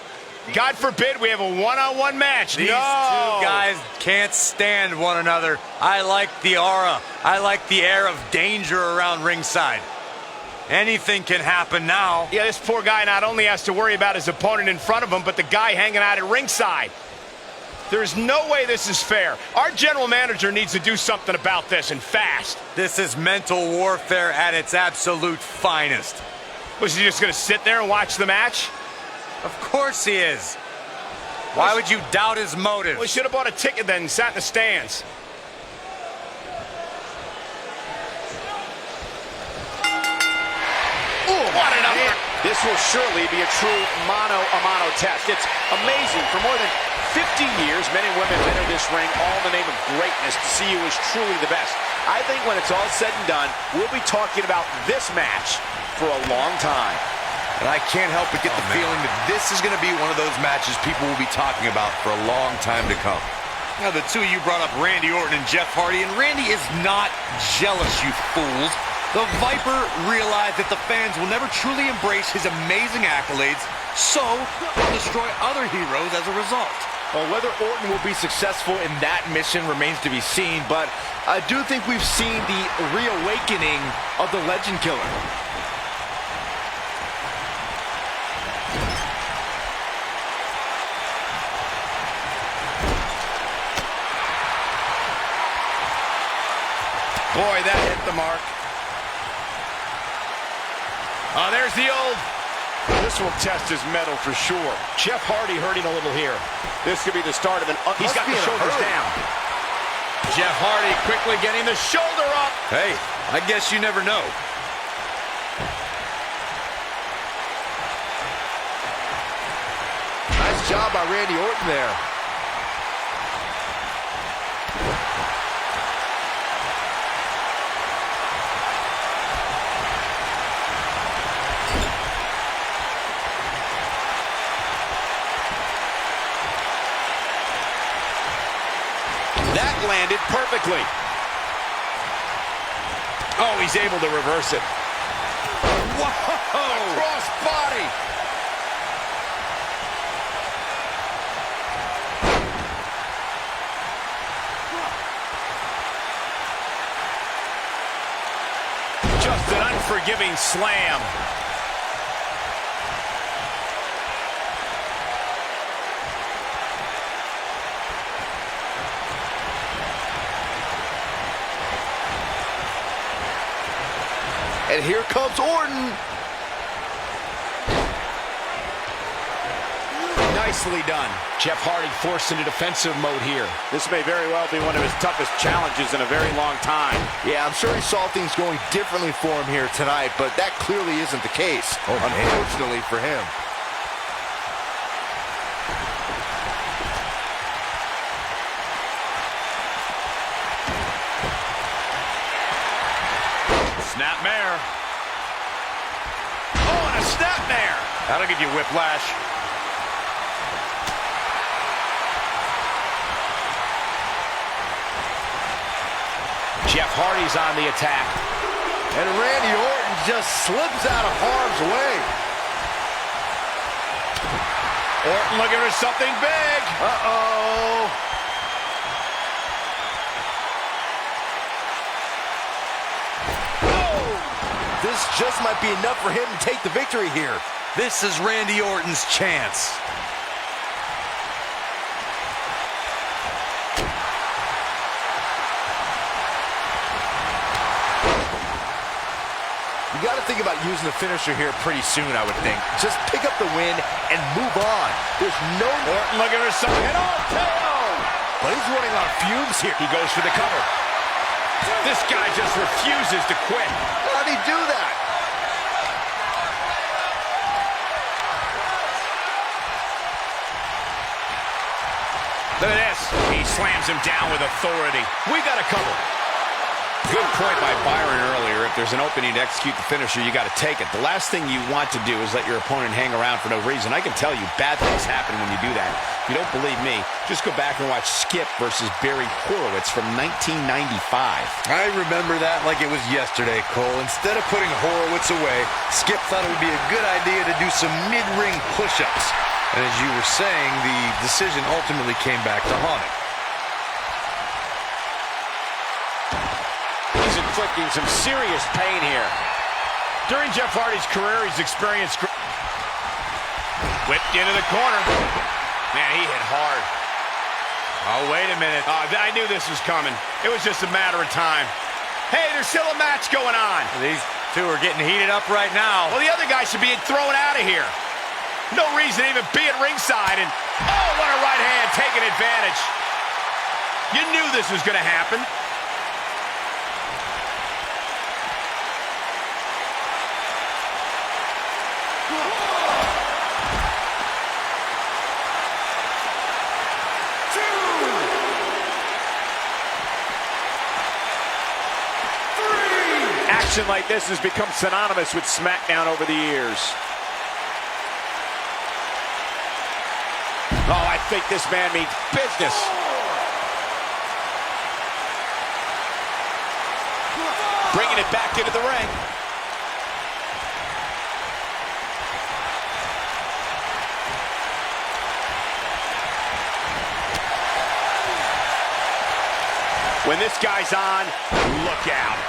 God forbid we have a one-on-one match. These two guys can't stand one another. I like the aura. I like the air of danger around ringside. Anything can happen now. Yeah, this poor guy not only has to worry about his opponent in front of him, but the guy hanging out at ringside. There's no way this is fair. Our general manager needs to do something about this, and fast. This is mental warfare at its absolute finest. Was he just going to sit there and watch the match? Of course he is. Why would you doubt his motives? Well, he should have bought a ticket then and sat in the stands. What an upper. This will surely be a true mano-a-mano test. It's amazing. For more than 50 years, men and women enter this ring all in the name of greatness to see who is truly the best. I think when it's all said and done, we'll be talking about this match for a long time. And I can't help but get the feeling that this is going to be one of those matches people will be talking about for a long time to come. Now, the two of you brought up Randy Orton and Jeff Hardy, and Randy is not jealous, you fools. The Viper realized that the fans will never truly embrace his amazing accolades, so they'll destroy other heroes as a result. Well, whether Orton will be successful in that mission remains to be seen, but I do think we've seen the reawakening of the Legend Killer. Boy, that hit the mark. Oh, there's the old. This will test his mettle for sure. Jeff Hardy hurting a little here. This could be the start of an... He's got the shoulders down. Jeff Hardy quickly getting the shoulder up. Hey, I guess you never know. Nice job by Randy Orton there. That landed perfectly. Oh, he's able to reverse it. Whoa! Cross body. Just an unforgiving slam. And here comes Orton. Nicely done. Jeff Hardy forced into defensive mode here. This may very well be one of his toughest challenges in a very long time. Yeah, I'm sure he saw things going differently for him here tonight, but that clearly isn't the case, unfortunately for him. Snapmare. Oh, and a snapmare. That'll give you whiplash. Jeff Hardy's on the attack. And Randy Orton just slips out of harm's way. Orton looking for something big. Uh-oh. This just might be enough for him to take the victory here. This is Randy Orton's chance. You got to think about using the finisher here pretty soon, I would think. Just pick up the win and move on. There's no... Orton looking for something. And KO! But he's running on fumes here. He goes for the cover. This guy just refuses to quit. How'd he do that? slams him down with authority. We got a cover. Good point by Byron earlier. If there's an opening to execute the finisher, you got to take it. The last thing you want to do is let your opponent hang around for no reason. I can tell you bad things happen when you do that. If you don't believe me, just go back and watch Skip versus Barry Horowitz from 1995. I remember that like it was yesterday, Cole. Instead of putting Horowitz away, Skip thought it would be a good idea to do some mid-ring push-ups. And as you were saying, the decision ultimately came back to haunt him. He's inflicting some serious pain here. During Jeff Hardy's career, he's experienced... Whipped into the corner. Man, he hit hard. Oh, wait a minute. I knew this was coming. It was just a matter of time. Hey, there's still a match going on. These two are getting heated up right now. Well, the other guy should be thrown out of here. No reason to even be at ringside. And, oh, what a right hand, taking advantage. You knew this was going to happen. Action like this has become synonymous with SmackDown over the years. Oh, I think this man means business. Bringing it back into the ring. When this guy's on, look out.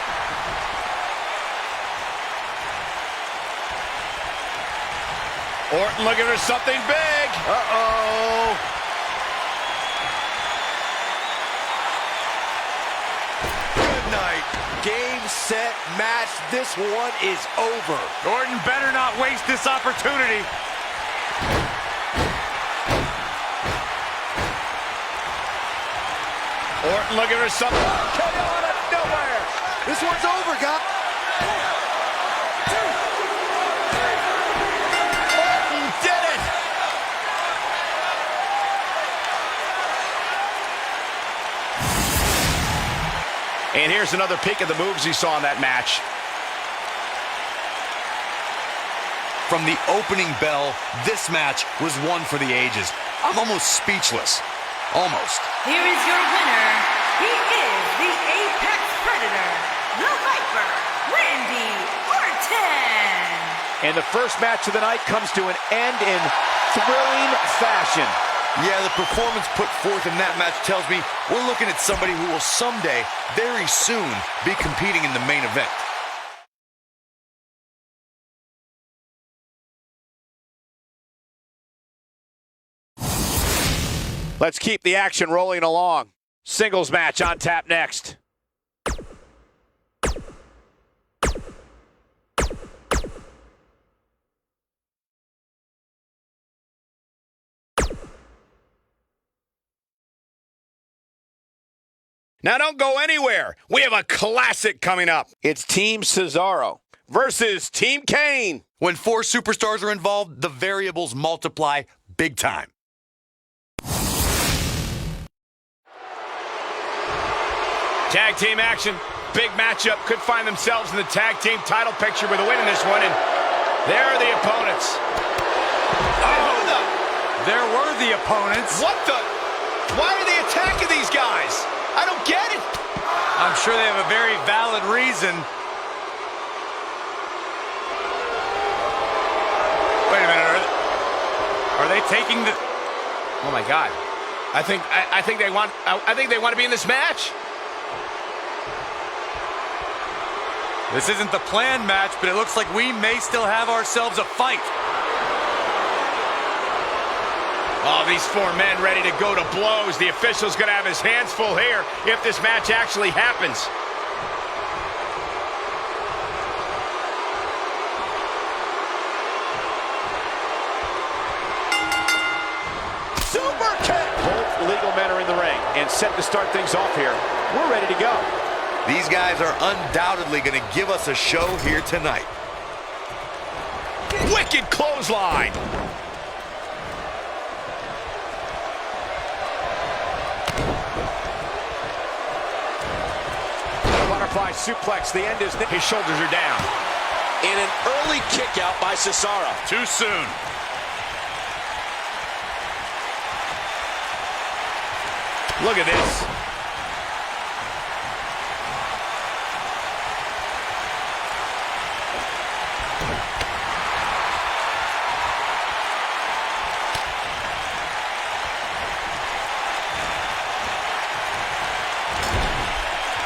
Orton looking for something big. Uh-oh. Good night. Game, set, match. This one is over. Orton better not waste this opportunity. Orton looking for something. KO out of nowhere. This one's over, guys. And here's another peek at the moves he saw in that match. From the opening bell, this match was one for the ages. I'm almost speechless. Almost. Here is your winner. He is the Apex Predator, the Viper, Randy Orton. And the first match of the night comes to an end in thrilling fashion. Yeah, the performance put forth in that match tells me we're looking at somebody who will someday, very soon, be competing in the main event. Let's keep the action rolling along. Singles match on tap next. Now don't go anywhere. We have a classic coming up. It's Team Cesaro versus Team Kane. When four superstars are involved, the variables multiply big time. Tag team action. Big matchup. Could find themselves in the tag team title picture with a win in this one. And there are the opponents. There were the opponents. What the? Why are they attacking these guys? I don't get it. I'm sure they have a very valid reason. Wait a minute. Are they taking the... Oh my God. I think they want to be in this match. This isn't the planned match, but it looks like we may still have ourselves a fight. Oh, these four men ready to go to blows. The official's going to have his hands full here if this match actually happens. Super kick! Both legal men are in the ring and set to start things off here. We're ready to go. These guys are undoubtedly going to give us a show here tonight. Wicked clothesline. Butterfly suplex. The end is... His shoulders are down. In an early kick out by Cesaro. Too soon. Look at this.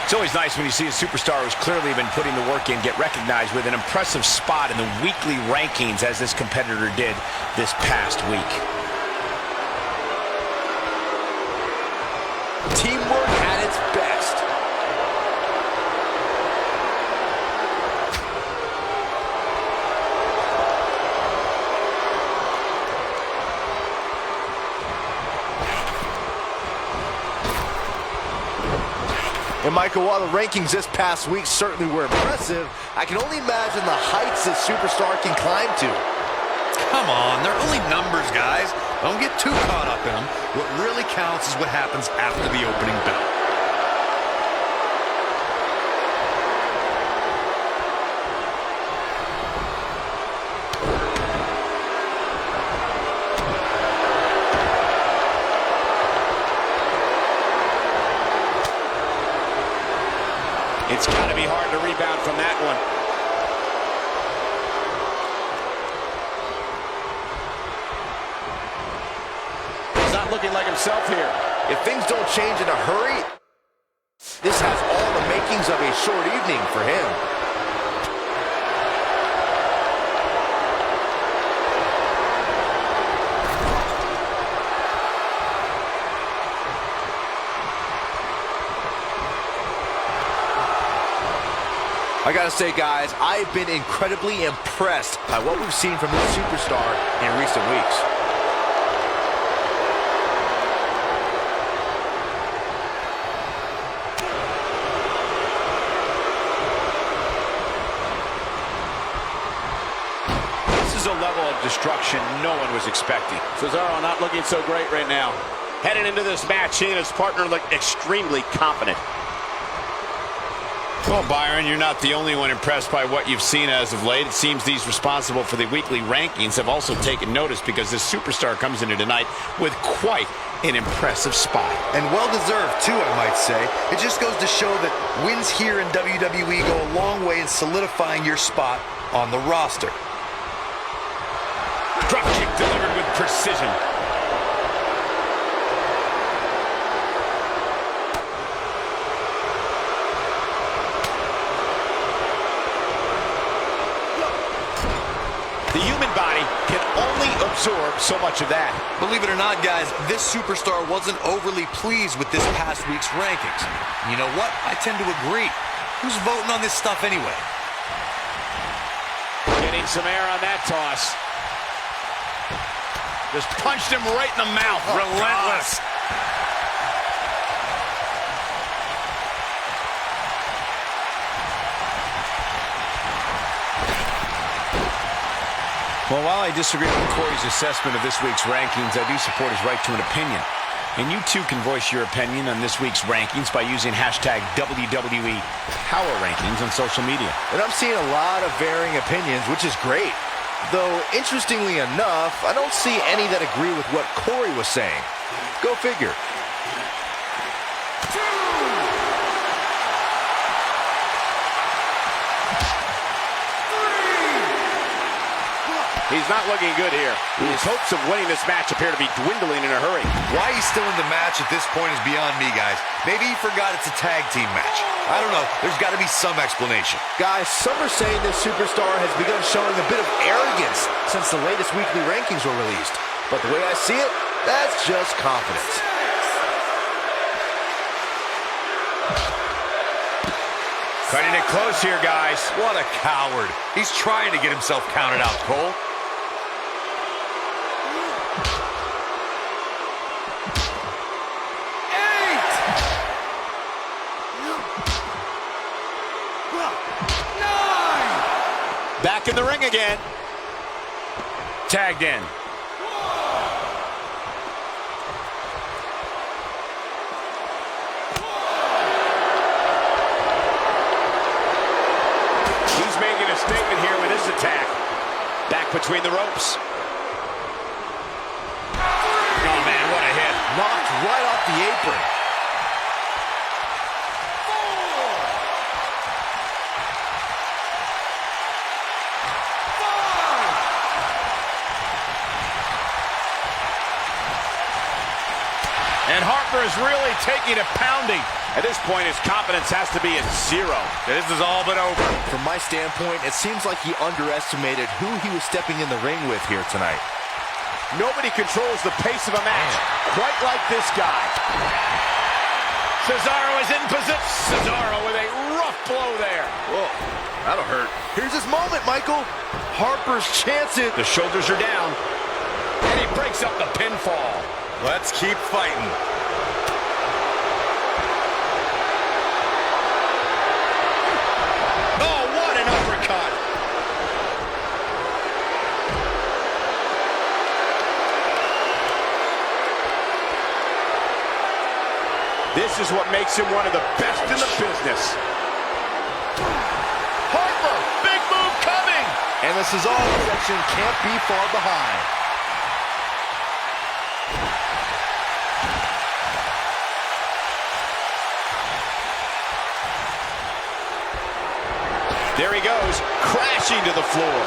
It's always nice when you see a superstar who's clearly been putting the work in get recognized with an impressive spot in the weekly rankings, as this competitor did this past week. Teamwork at its best. And Michael, while the rankings this past week certainly were impressive, I can only imagine the heights this superstar can climb to. Come on, they're only numbers, guys. Don't get too caught up in them. What really counts is what happens after the opening bell. It's got to be hard to rebound from that one. He's not looking like himself here. If things don't change in a hurry, this has all the makings of a short evening for him. I gotta say, guys, I've been incredibly impressed by what we've seen from this superstar in recent weeks. This is a level of destruction no one was expecting. Cesaro not looking so great right now. Heading into this match, he and his partner look extremely confident. Well, Byron, you're not the only one impressed by what you've seen as of late. It seems these responsible for the weekly rankings have also taken notice, because this superstar comes into tonight with quite an impressive spot. And well-deserved, too, I might say. It just goes to show that wins here in WWE go a long way in solidifying your spot on the roster. Drop kick delivered with precision. The human body can only absorb so much of that. Believe it or not, guys, this superstar wasn't overly pleased with this past week's rankings. You know what? I tend to agree. Who's voting on this stuff anyway? Getting some air on that toss. Just punched him right in the mouth. Relentless. Well, while I disagree with Corey's assessment of this week's rankings, I do support his right to an opinion. And you too can voice your opinion on this week's rankings by using hashtag WWE Power Rankings on social media. And I'm seeing a lot of varying opinions, which is great. Though, interestingly enough, I don't see any that agree with what Corey was saying. Go figure. He's not looking good here. His hopes of winning this match appear to be dwindling in a hurry. Why he's still in the match at this point is beyond me, guys. Maybe he forgot it's a tag team match. I don't know. There's got to be some explanation. Guys, some are saying this superstar has begun showing a bit of arrogance since the latest weekly rankings were released. But the way I see it, that's just confidence. Cutting it close here, guys. What a coward. He's trying to get himself counted out, Cole. Back in the ring again. Tagged in. a statement here with this attack. Back between the ropes. Oh, man, what a hit. Knocked right off the apron. And Harper is really taking a pounding. At this point, his confidence has to be at 0. This is all but over. From my standpoint, it seems like he underestimated who he was stepping in the ring with here tonight. Nobody controls the pace of a match quite like this guy. Cesaro is in position. Cesaro with a rough blow there. Whoa, that'll hurt. Here's his moment, Michael. Harper's chances. The shoulders are down. And he breaks up the pinfall. Let's keep fighting. Oh, what an uppercut. This is what makes him one of the best in the business. Harper, big move coming. And the Cesaro section can't be far behind. There he goes, crashing to the floor.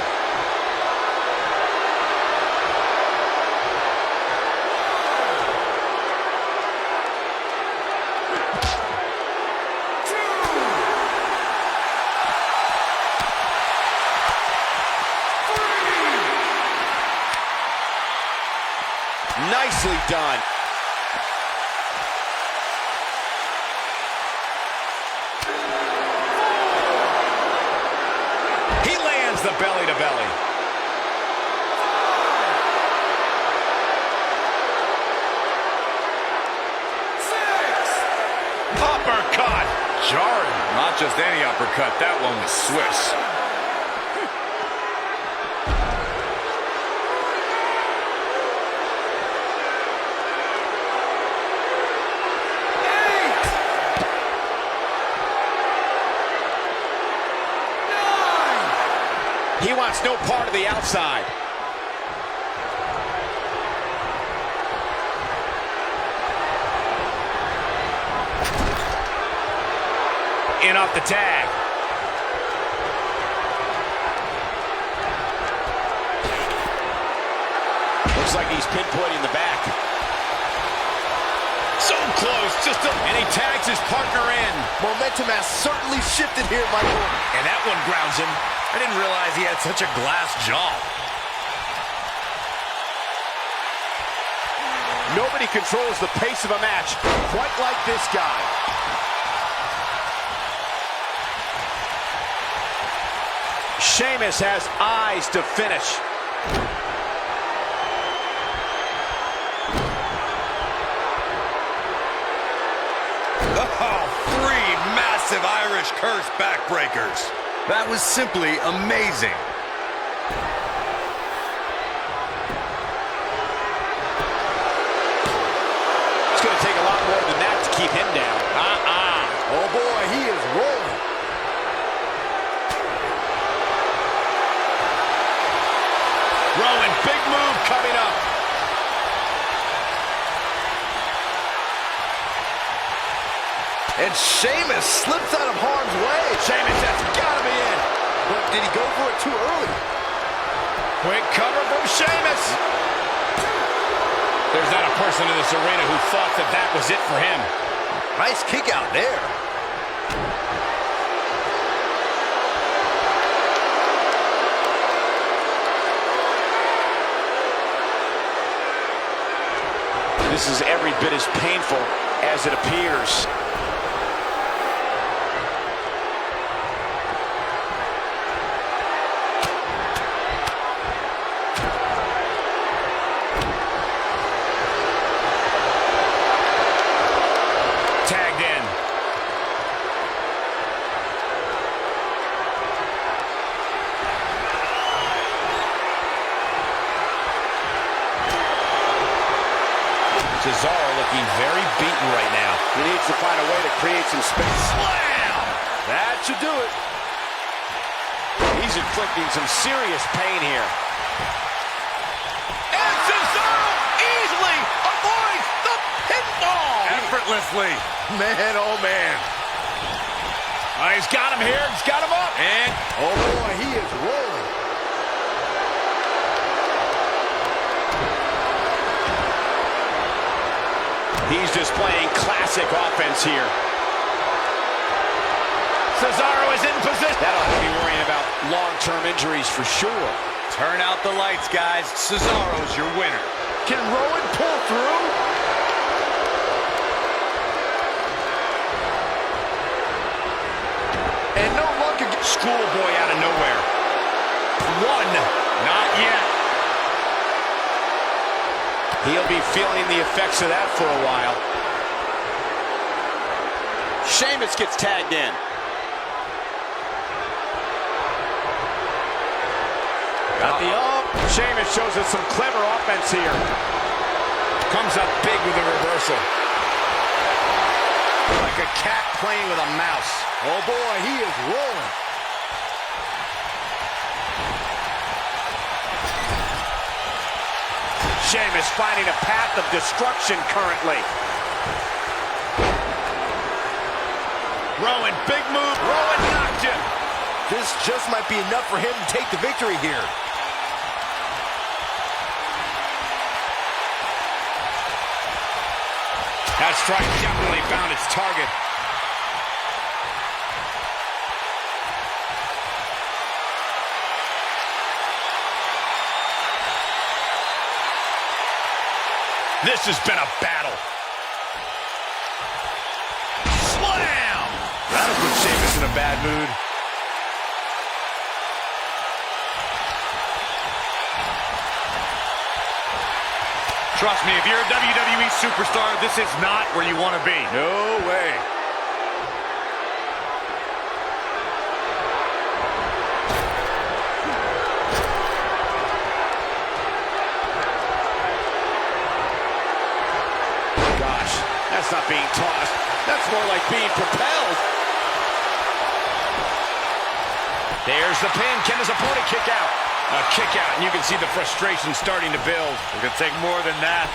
Nicely done. He lands the belly to belly. Uppercut. Jarring. Not just any uppercut, that one was Swiss. He wants no part of the outside. In off the tag. Looks like he's pinpointing the back. So close, and he tags his partner in. Momentum has certainly shifted here, Michael. And that one grounds him. I didn't realize he had such a glass jaw. Nobody controls the pace of a match quite like this guy. Sheamus has eyes to finish. Oh, 3 massive Irish curse backbreakers. That was simply amazing. It's going to take a lot more than that to keep him down. Oh boy, he is rolling. Rowan, big move coming up. And Sheamus slips out of harm's way. Sheamus, that's gotta be it. But did he go for it too early? Quick cover from Sheamus. There's not a person in this arena who thought that that was it for him. Nice kick out there. This is every bit as painful as it appears. Tagged in. Cesaro looking very beaten right now. He needs to find a way to create some space. Slam! That should do it. He's He's inflicting some serious pain here. And Cesaro easily avoids the pinfall. Effortlessly. Man, oh man. He's got him here. He's got him up. And Oh boy, he is rolling. He's displaying classic offense here. Cesaro is in position. That'll have to be worrying about long-term injuries for sure. turn out the lights, guys. Cesaro's your winner. Can Rowan pull through? And no luck again. Schoolboy out of nowhere. One. Not yet. He'll be feeling the effects of that for a while. Sheamus gets tagged in. Got the up. Sheamus shows us some clever offense here. Comes up big with a reversal. Like a cat playing with a mouse. Oh boy, he is rolling. Sheamus finding a path of destruction currently. Rowan, big move. Rowan knocked him. This just might be enough for him to take the victory here. That strike definitely found its target. This has been a battle. Slam! That'll put Sheamus in a bad mood. Trust me, if you're a WWE superstar, this is not where you want to be. No way. Gosh, that's not being tossed. That's more like being propelled. There's the pin. Can his opponent kick out? A kick out, and you can see the frustration starting to build. It could take more than that.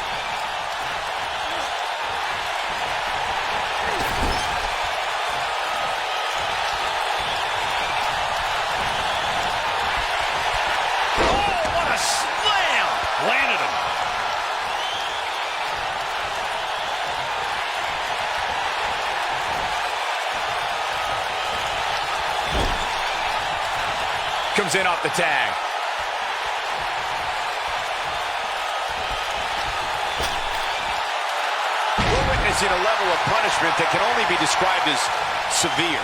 Oh, what a slam! Landed him. Comes in off the tag. Witnessing a level of punishment that can only be described as severe.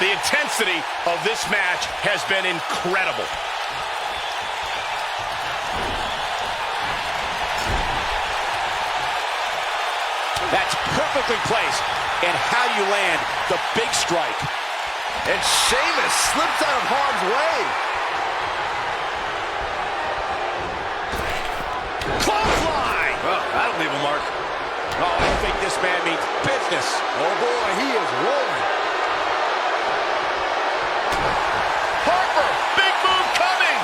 The intensity of this match has been incredible. That's perfectly placed in how you land the big strike. And Sheamus slips out of harm's way. Clothesline! Well, that'll leave a mark. Oh, I think this man means business. Oh boy, he is rolling. Harper, big move coming.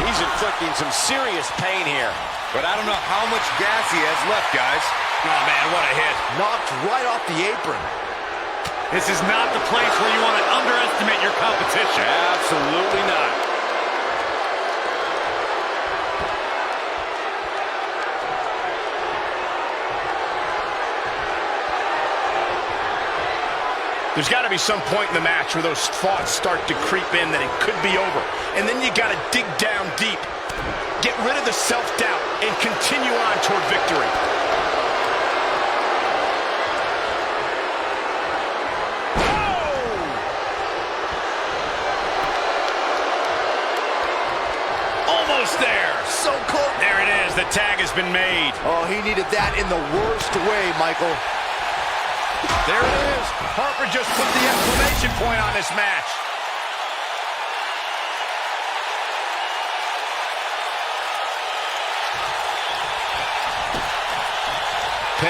He's inflicting some serious pain here. But I don't know how much gas he has left, guys. Oh, man, what a hit. Knocked right off the apron. This is not the place where you want to underestimate your competition. Absolutely not. There's got to be some point in the match where those thoughts start to creep in that it could be over. And then you got to dig down deep. Get rid of the self-doubt and continue on toward victory. Almost there. So close. There it is. The tag has been made. Oh, he needed that in the worst way, Michael. There it is. Harper just put the exclamation point on this match.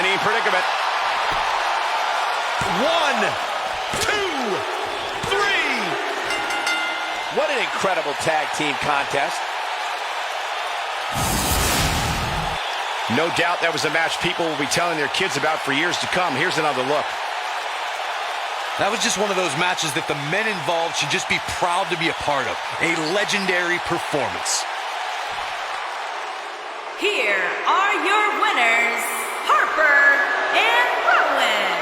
Spinning predicament. 1, 2, 3. What an incredible tag team contest. No doubt that was a match people will be telling their kids about for years to come. Here's another look. That was just one of those matches that the men involved should just be proud to be a part of. A legendary performance. Here are your winners, Harper and Rowan,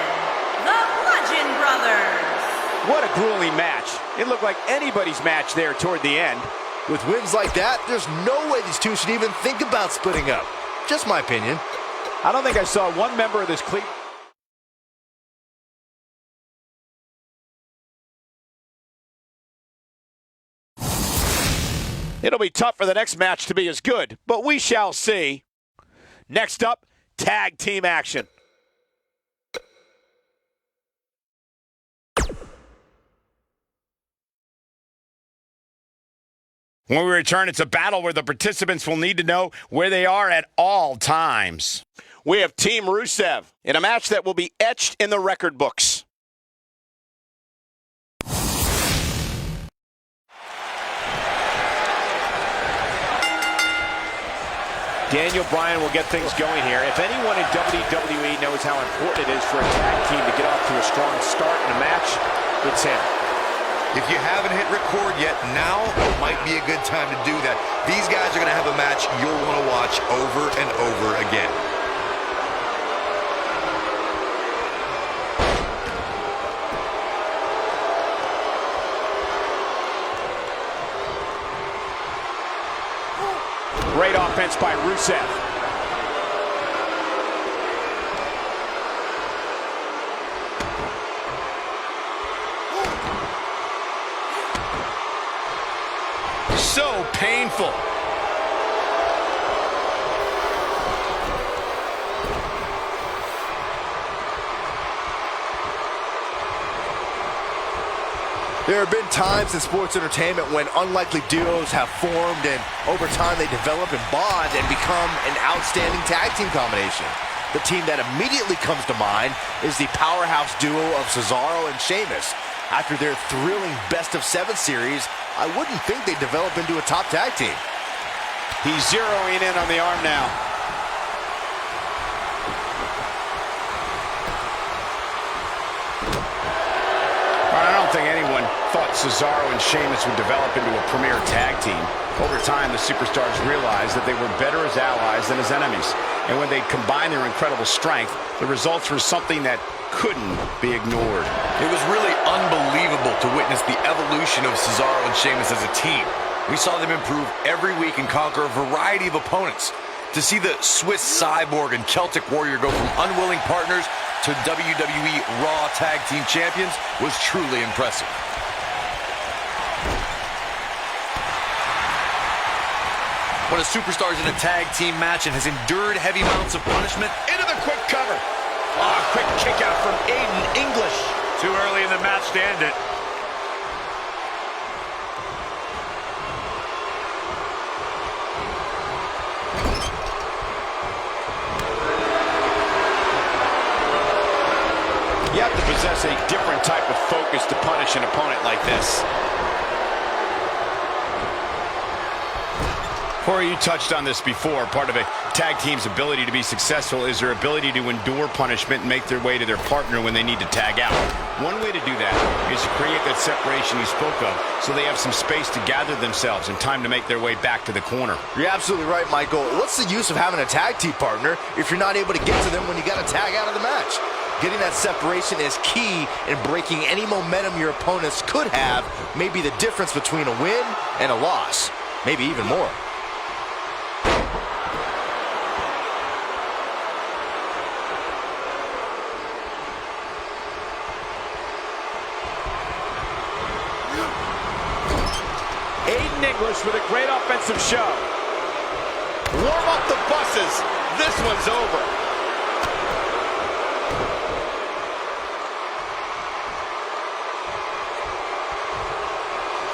the Bludgeon Brothers. What a grueling match. It looked like anybody's match there toward the end. With wins like that, there's no way these two should even think about splitting up. Just my opinion. I don't think I saw one member of this Cleveland. It'll be tough for the next match to be as good, but we shall see. Next up, tag team action. When we return, it's a battle where the participants will need to know where they are at all times. We have Team Rusev in a match that will be etched in the record books. Daniel Bryan will get things going here. If anyone in WWE knows how important it is for a tag team to get off to a strong start in a match, it's him. If you haven't hit record yet, now might be a good time to do that. These guys are going to have a match you'll want to watch over and over again. Great offense by Rusev. So painful. There have been times in sports entertainment when unlikely duos have formed and over time they develop and bond and become an outstanding tag team combination. The team that immediately comes to mind is the powerhouse duo of Cesaro and Sheamus. After their thrilling best-of-7 series, I wouldn't think they'd develop into a top tag team. He's zeroing in on the arm now. I don't think anyone thought Cesaro and Sheamus would develop into a premier tag team. Over time, the superstars realized that they were better as allies than as enemies. And when they combined their incredible strength, the results were something that couldn't be ignored. It was really unbelievable to witness the evolution of Cesaro and Sheamus as a team. We saw them improve every week and conquer a variety of opponents. To see the Swiss Cyborg and Celtic Warrior go from unwilling partners to WWE Raw Tag Team Champions was truly impressive. When a superstar is in a tag team match and has endured heavy amounts of punishment, Into the quick cover. Oh, quick kick out from Aiden English. Too early in the match to end it. You have to possess a different type of focus to punish an opponent like this. Corey, you touched on this before. Part of a tag team's ability to be successful is their ability to endure punishment and make their way to their partner when they need to tag out. One way to do that is to create that separation you spoke of so they have some space to gather themselves and time to make their way back to the corner. You're absolutely right, Michael. What's the use of having a tag team partner if you're not able to get to them when you got to tag out of the match? Getting that separation is key in breaking any momentum your opponents could have, maybe the difference between a win and a loss, maybe even more. Aiden English with a great offensive show. Warm up the buses. This one's over.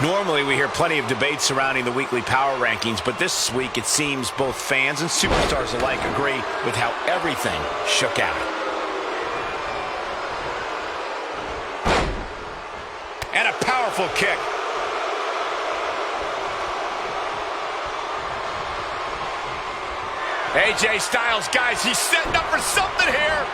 Normally, we hear plenty of debate surrounding the weekly power rankings, but this week it seems both fans and superstars alike agree with how everything shook out. And a powerful kick. AJ Styles, guys, he's setting up for something here.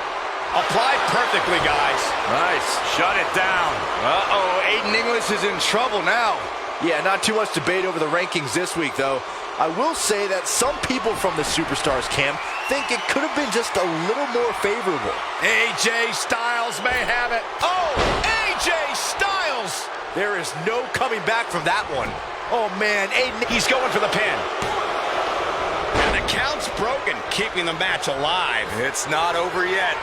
Applied perfectly, guys. Nice. Shut it down. Uh-oh, Aiden English is in trouble now. Yeah, not too much debate over the rankings this week, though. I will say that some people from the Superstars camp think it could have been just a little more favorable. AJ Styles may have it. Oh, AJ Styles! There is no coming back from that one. Oh, man, Aiden, He's going for the pin. And the count's broken, keeping the match alive. It's not over yet.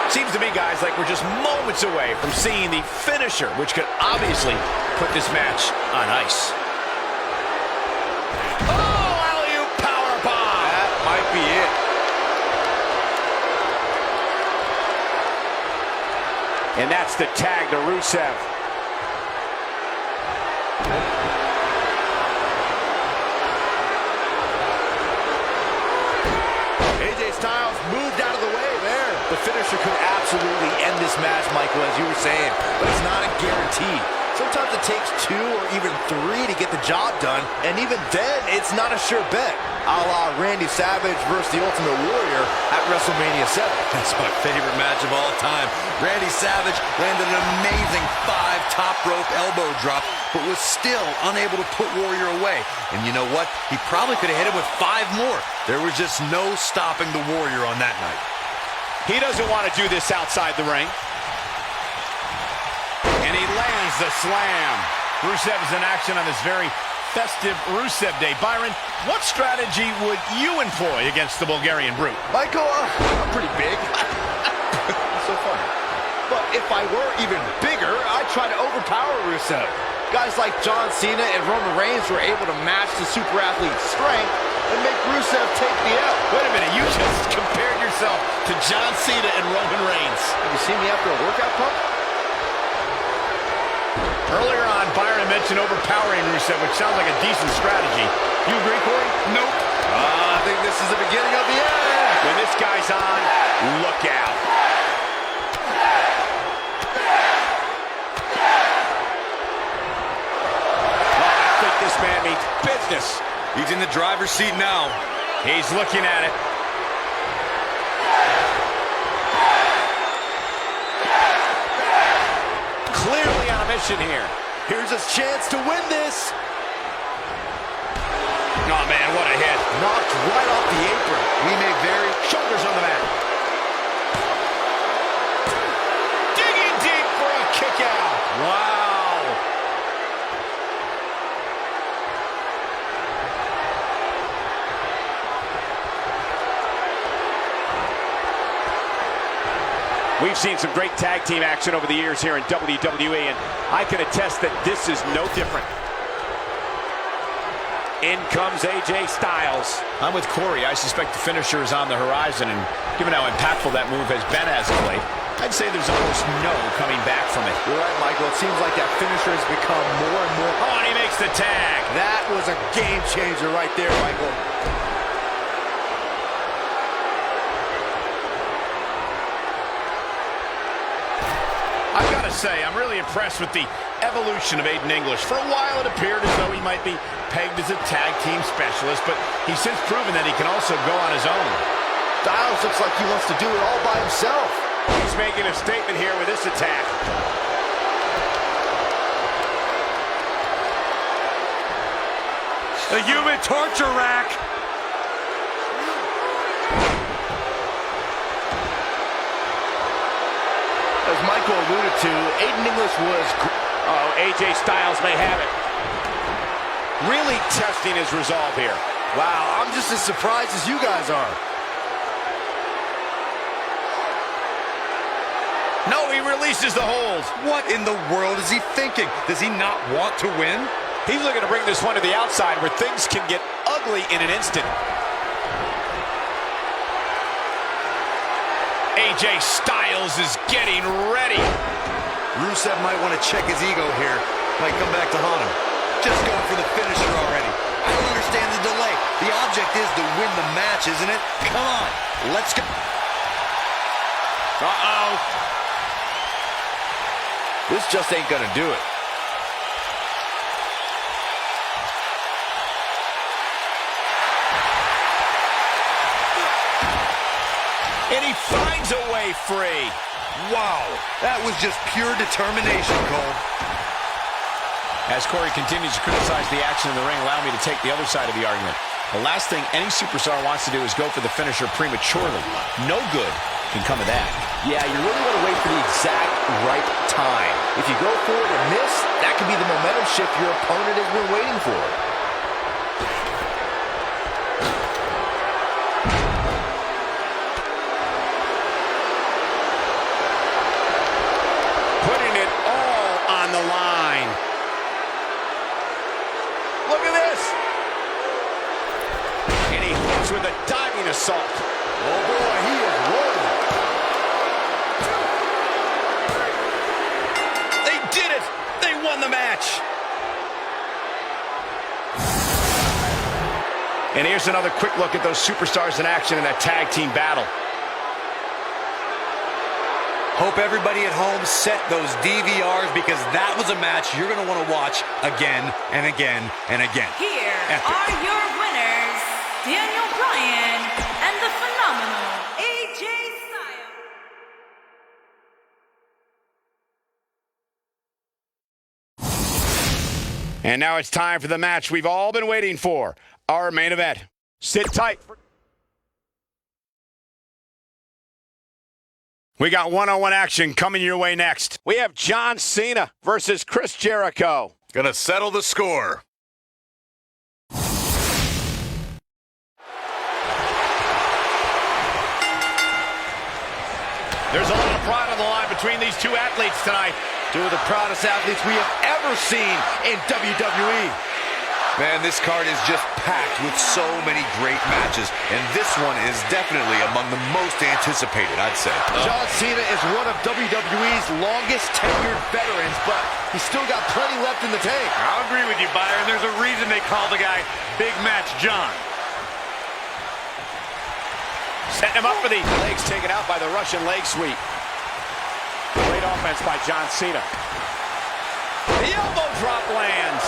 Seems to me, guys, like we're just moments away from seeing the finisher, which could obviously put this match on ice. Oh, alley-oop powerbomb! that might be it. And that's the tag to Rusev. AJ Styles moved out of the way there. The finisher could absolutely end this match, Michael, as you were saying, but it's not a guarantee. Sometimes it takes 2 or even 3 to get the job done, and even then, it's not a sure bet. A la Randy Savage versus the Ultimate Warrior at WrestleMania 7. That's my favorite match of all time. Randy Savage landed an amazing 5 top rope elbow drop, but was still unable to put Warrior away. And you know what? He probably could have hit him with 5 more. There was just no stopping the Warrior on that night. He doesn't want to do this outside the ring. And he lands the slam. Rusev is in action on this very festive Rusev Day. Byron, what strategy would you employ against the Bulgarian Brute? Michael, I'm pretty big. So funny. But if I were even bigger, I'd try to overpower Rusev. Guys like John Cena and Roman Reigns were able to match the super athlete's strength and make Rusev take the L. Wait a minute, you just compared yourself to John Cena and Roman Reigns. Have you seen me after a workout pump? Earlier on, Byron mentioned overpowering Rusev, which sounds like a decent strategy. You agree, Corey? Nope. I think this is the beginning of the end. When this guy's on, look out. Oh, I think this man means business. He's in the driver's seat now. He's looking at it. Clearly on a mission here. Here's his chance to win this. Oh, man, what a hit. Knocked right off the apron. We may vary. Shoulders on the mat. Digging deep for a kick out. Wow. We've seen some great tag team action over the years here in WWE, and I can attest that this is no different. In comes AJ Styles. I'm with Corey. I suspect the finisher is on the horizon, and given how impactful that move has been as of late, I'd say there's almost no coming back from it. You're right, Michael. It seems like that finisher has become more and more. Oh, and he makes the tag. That was a game changer right there, Michael. I've got to say, I'm really impressed with the evolution of Aiden English. For a while, it appeared as though he might be pegged as a tag team specialist, but he's since proven that he can also go on his own. Styles looks like he wants to do it all by himself. He's making a statement here with this attack. The human torture rack. As Michael alluded to, Aiden English was... Oh, AJ Styles may have it. Really testing his resolve here. Wow, I'm just as surprised as you guys are. No, he releases the hold. What in the world is he thinking? Does he not want to win? He's looking to bring this one to the outside where things can get ugly in an instant. AJ Styles is getting ready. Rusev might want to check his ego here. Might come back to haunt him. Just going for the finisher already. I don't understand the delay. The object is to win the match, isn't it? Come on, let's go. Uh-oh. This just ain't gonna do it. And he finds a way free. Wow, that was just pure determination, Cole. As Corey continues to criticize the action in the ring, allow me to take the other side of the argument. The last thing any superstar wants to do is go for the finisher prematurely. No good can come of that. Yeah, you really want to wait for the exact right time. If you go for it and miss, that could be the momentum shift your opponent has been waiting for. Putting it all on the line. Look at this! And he hits with a diving assault. Oh boy, he is rolling. They did it! They won the match! And here's another quick look at those superstars in action in that tag team battle. Hope everybody at home set those DVRs because that was a match you're going to want to watch again and again and again. Here are your winners, Daniel Bryan and the phenomenal AJ Styles. And now it's time for the match we've all been waiting for, our main event. Sit tight. We got one-on-one action coming your way next. We have John Cena versus Chris Jericho. Gonna settle the score. There's a lot of pride on the line between these two athletes tonight. Two of the proudest athletes we have ever seen in WWE. Man, this card is just packed with so many great matches, and this one is definitely among the most anticipated, I'd say. John Cena is one of WWE's longest tenured veterans, but he's still got plenty left in the tank. I'll agree with you, Byron. There's a reason they call the guy Big Match John. Setting him up for the legs taken out by the Russian leg sweep. Great offense by John Cena. The elbow drop lands.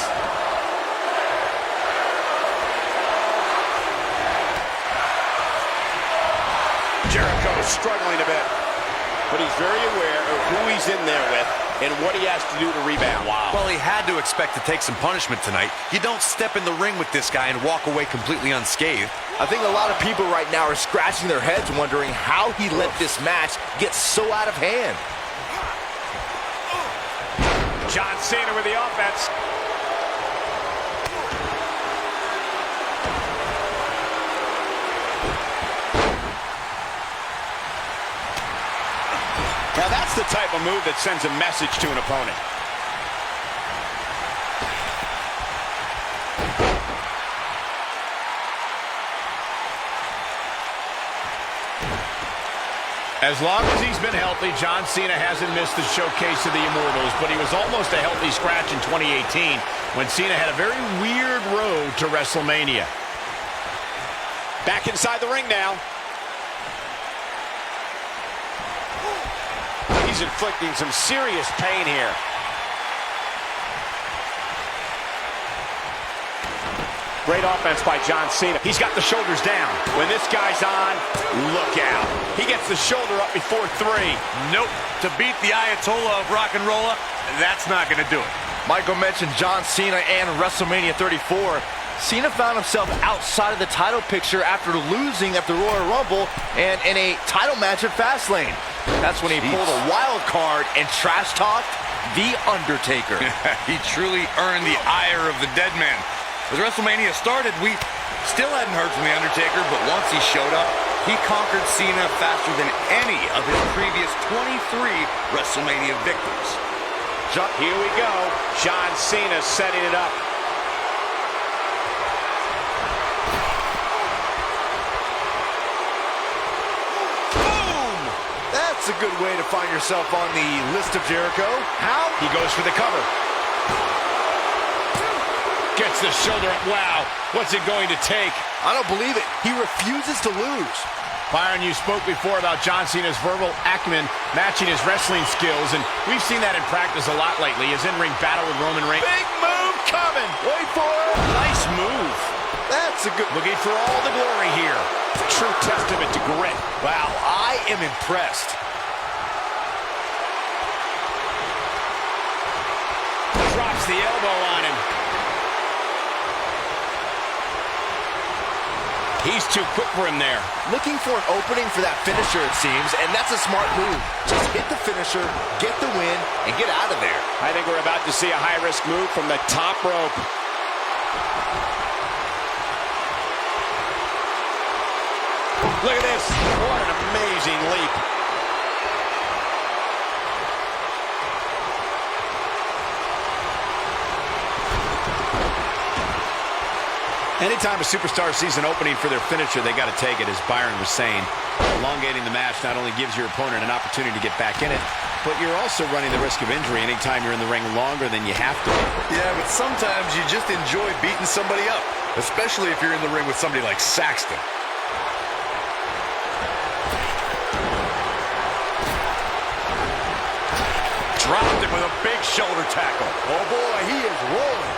Jericho is struggling a bit, but he's very aware of who he's in there with and what he has to do to rebound. Wow. Well, he had to expect to take some punishment tonight. You don't step in the ring with this guy and walk away completely unscathed. I think a lot of people right now are scratching their heads wondering how he let this match get so out of hand. John Cena with the offense. Now that's the type of move that sends a message to an opponent. As long as he's been healthy, John Cena hasn't missed the showcase of the Immortals, but he was almost a healthy scratch in 2018 when Cena had a very weird road to WrestleMania. Back inside the ring now. He's inflicting some serious pain here. Great offense by John Cena. He's got the shoulders down. When this guy's on, look out. He gets the shoulder up before 3. Nope. To beat the Ayatollah of rock and roll, that's not going to do it. Michael mentioned John Cena and WrestleMania 34. Cena found himself outside of the title picture after losing at the Royal Rumble and in a title match at Fastlane. That's when he pulled a wild card and trash-talked The Undertaker. He truly earned the ire of the dead man. As WrestleMania started, we still hadn't heard from The Undertaker, but once he showed up, he conquered Cena faster than any of his previous 23 WrestleMania victories. Here we go. John Cena setting it up. a good way to find yourself on the list of Jericho. How? He goes for the cover. Gets the shoulder up. Wow, what's it going to take? I don't believe it. He refuses to lose. Byron, you spoke before about John Cena's verbal acumen matching his wrestling skills, and we've seen that in practice a lot lately. His in-ring battle with Roman Reigns. Big move coming. Wait for it. Nice move. That's a good... Looking for all the glory here. True testament to grit. Wow, I am impressed. Drops the elbow on him. He's too quick for him there. Looking for an opening for that finisher, it seems, and that's a smart move. Just hit the finisher, get the win, and get out of there. I think we're about to see a high-risk move from the top rope. Look at this. What an amazing leap. Anytime a superstar sees an opening for their finisher, they got to take it, as Byron was saying. Elongating the match not only gives your opponent an opportunity to get back in it, but you're also running the risk of injury anytime you're in the ring longer than you have to be. Yeah, but sometimes you just enjoy beating somebody up, especially if you're in the ring with somebody like Saxton. Dropped him with a big shoulder tackle. Oh boy, he is rolling.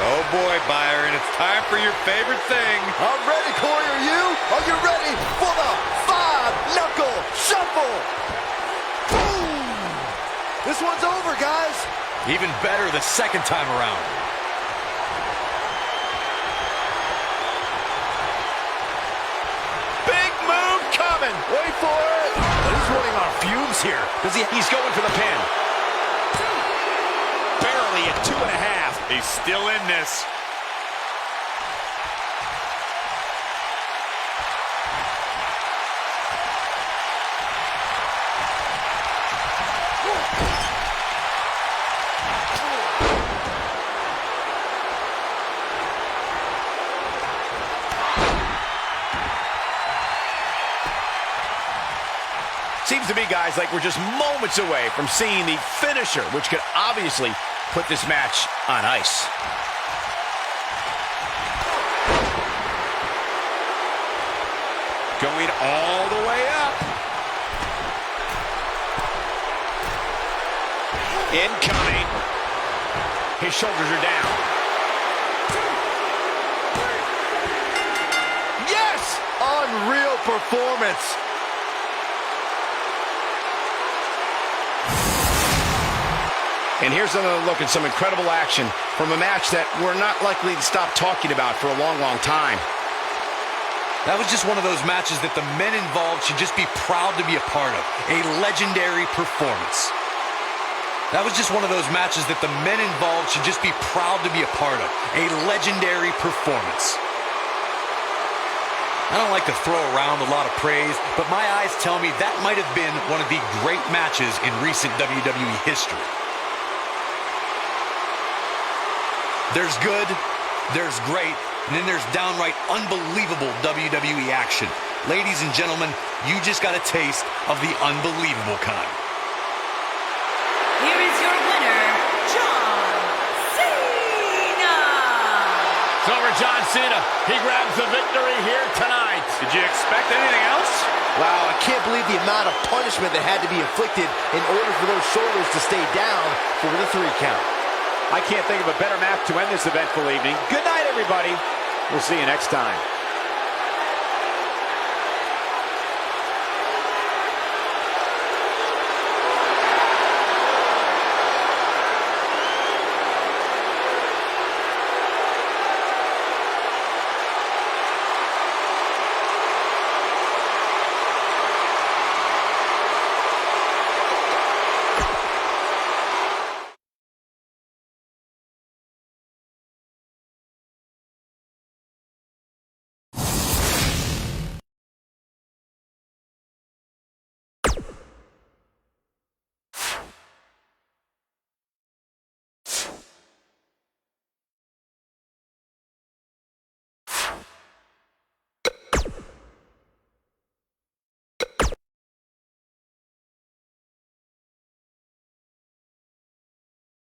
Oh boy, Byron, it's time for your favorite thing. I'm ready, Corey. Are you? Are you ready for the five-knuckle shuffle? Boom! This one's over, guys. Even better the second time around. Big move coming. Wait for it. But he's running on fumes here. He's going for the pin. Barely at 2.5. He's still in this. Seems to me, guys, like we're just moments away from seeing the finisher, which could obviously put this match on ice. Going all the way up. Incoming. His shoulders are down. Yes! Unreal performance. And here's another look at some incredible action from a match that we're not likely to stop talking about for a long, long time. That was just one of those matches that the men involved should just be proud to be a part of. A legendary performance. That was just one of those matches that the men involved should just be proud to be a part of. A legendary performance. I don't like to throw around a lot of praise, but my eyes tell me that might have been one of the great matches in recent WWE history. There's good, there's great, and then there's downright unbelievable WWE action. Ladies and gentlemen, you just got a taste of the unbelievable kind. Here is your winner, John Cena. It's over John Cena. He grabs the victory here tonight. Did you expect anything else? Wow, I can't believe the amount of punishment that had to be inflicted in order for those shoulders to stay down for the 3 count. I can't think of a better match to end this eventful evening. Good night, everybody. We'll see you next time.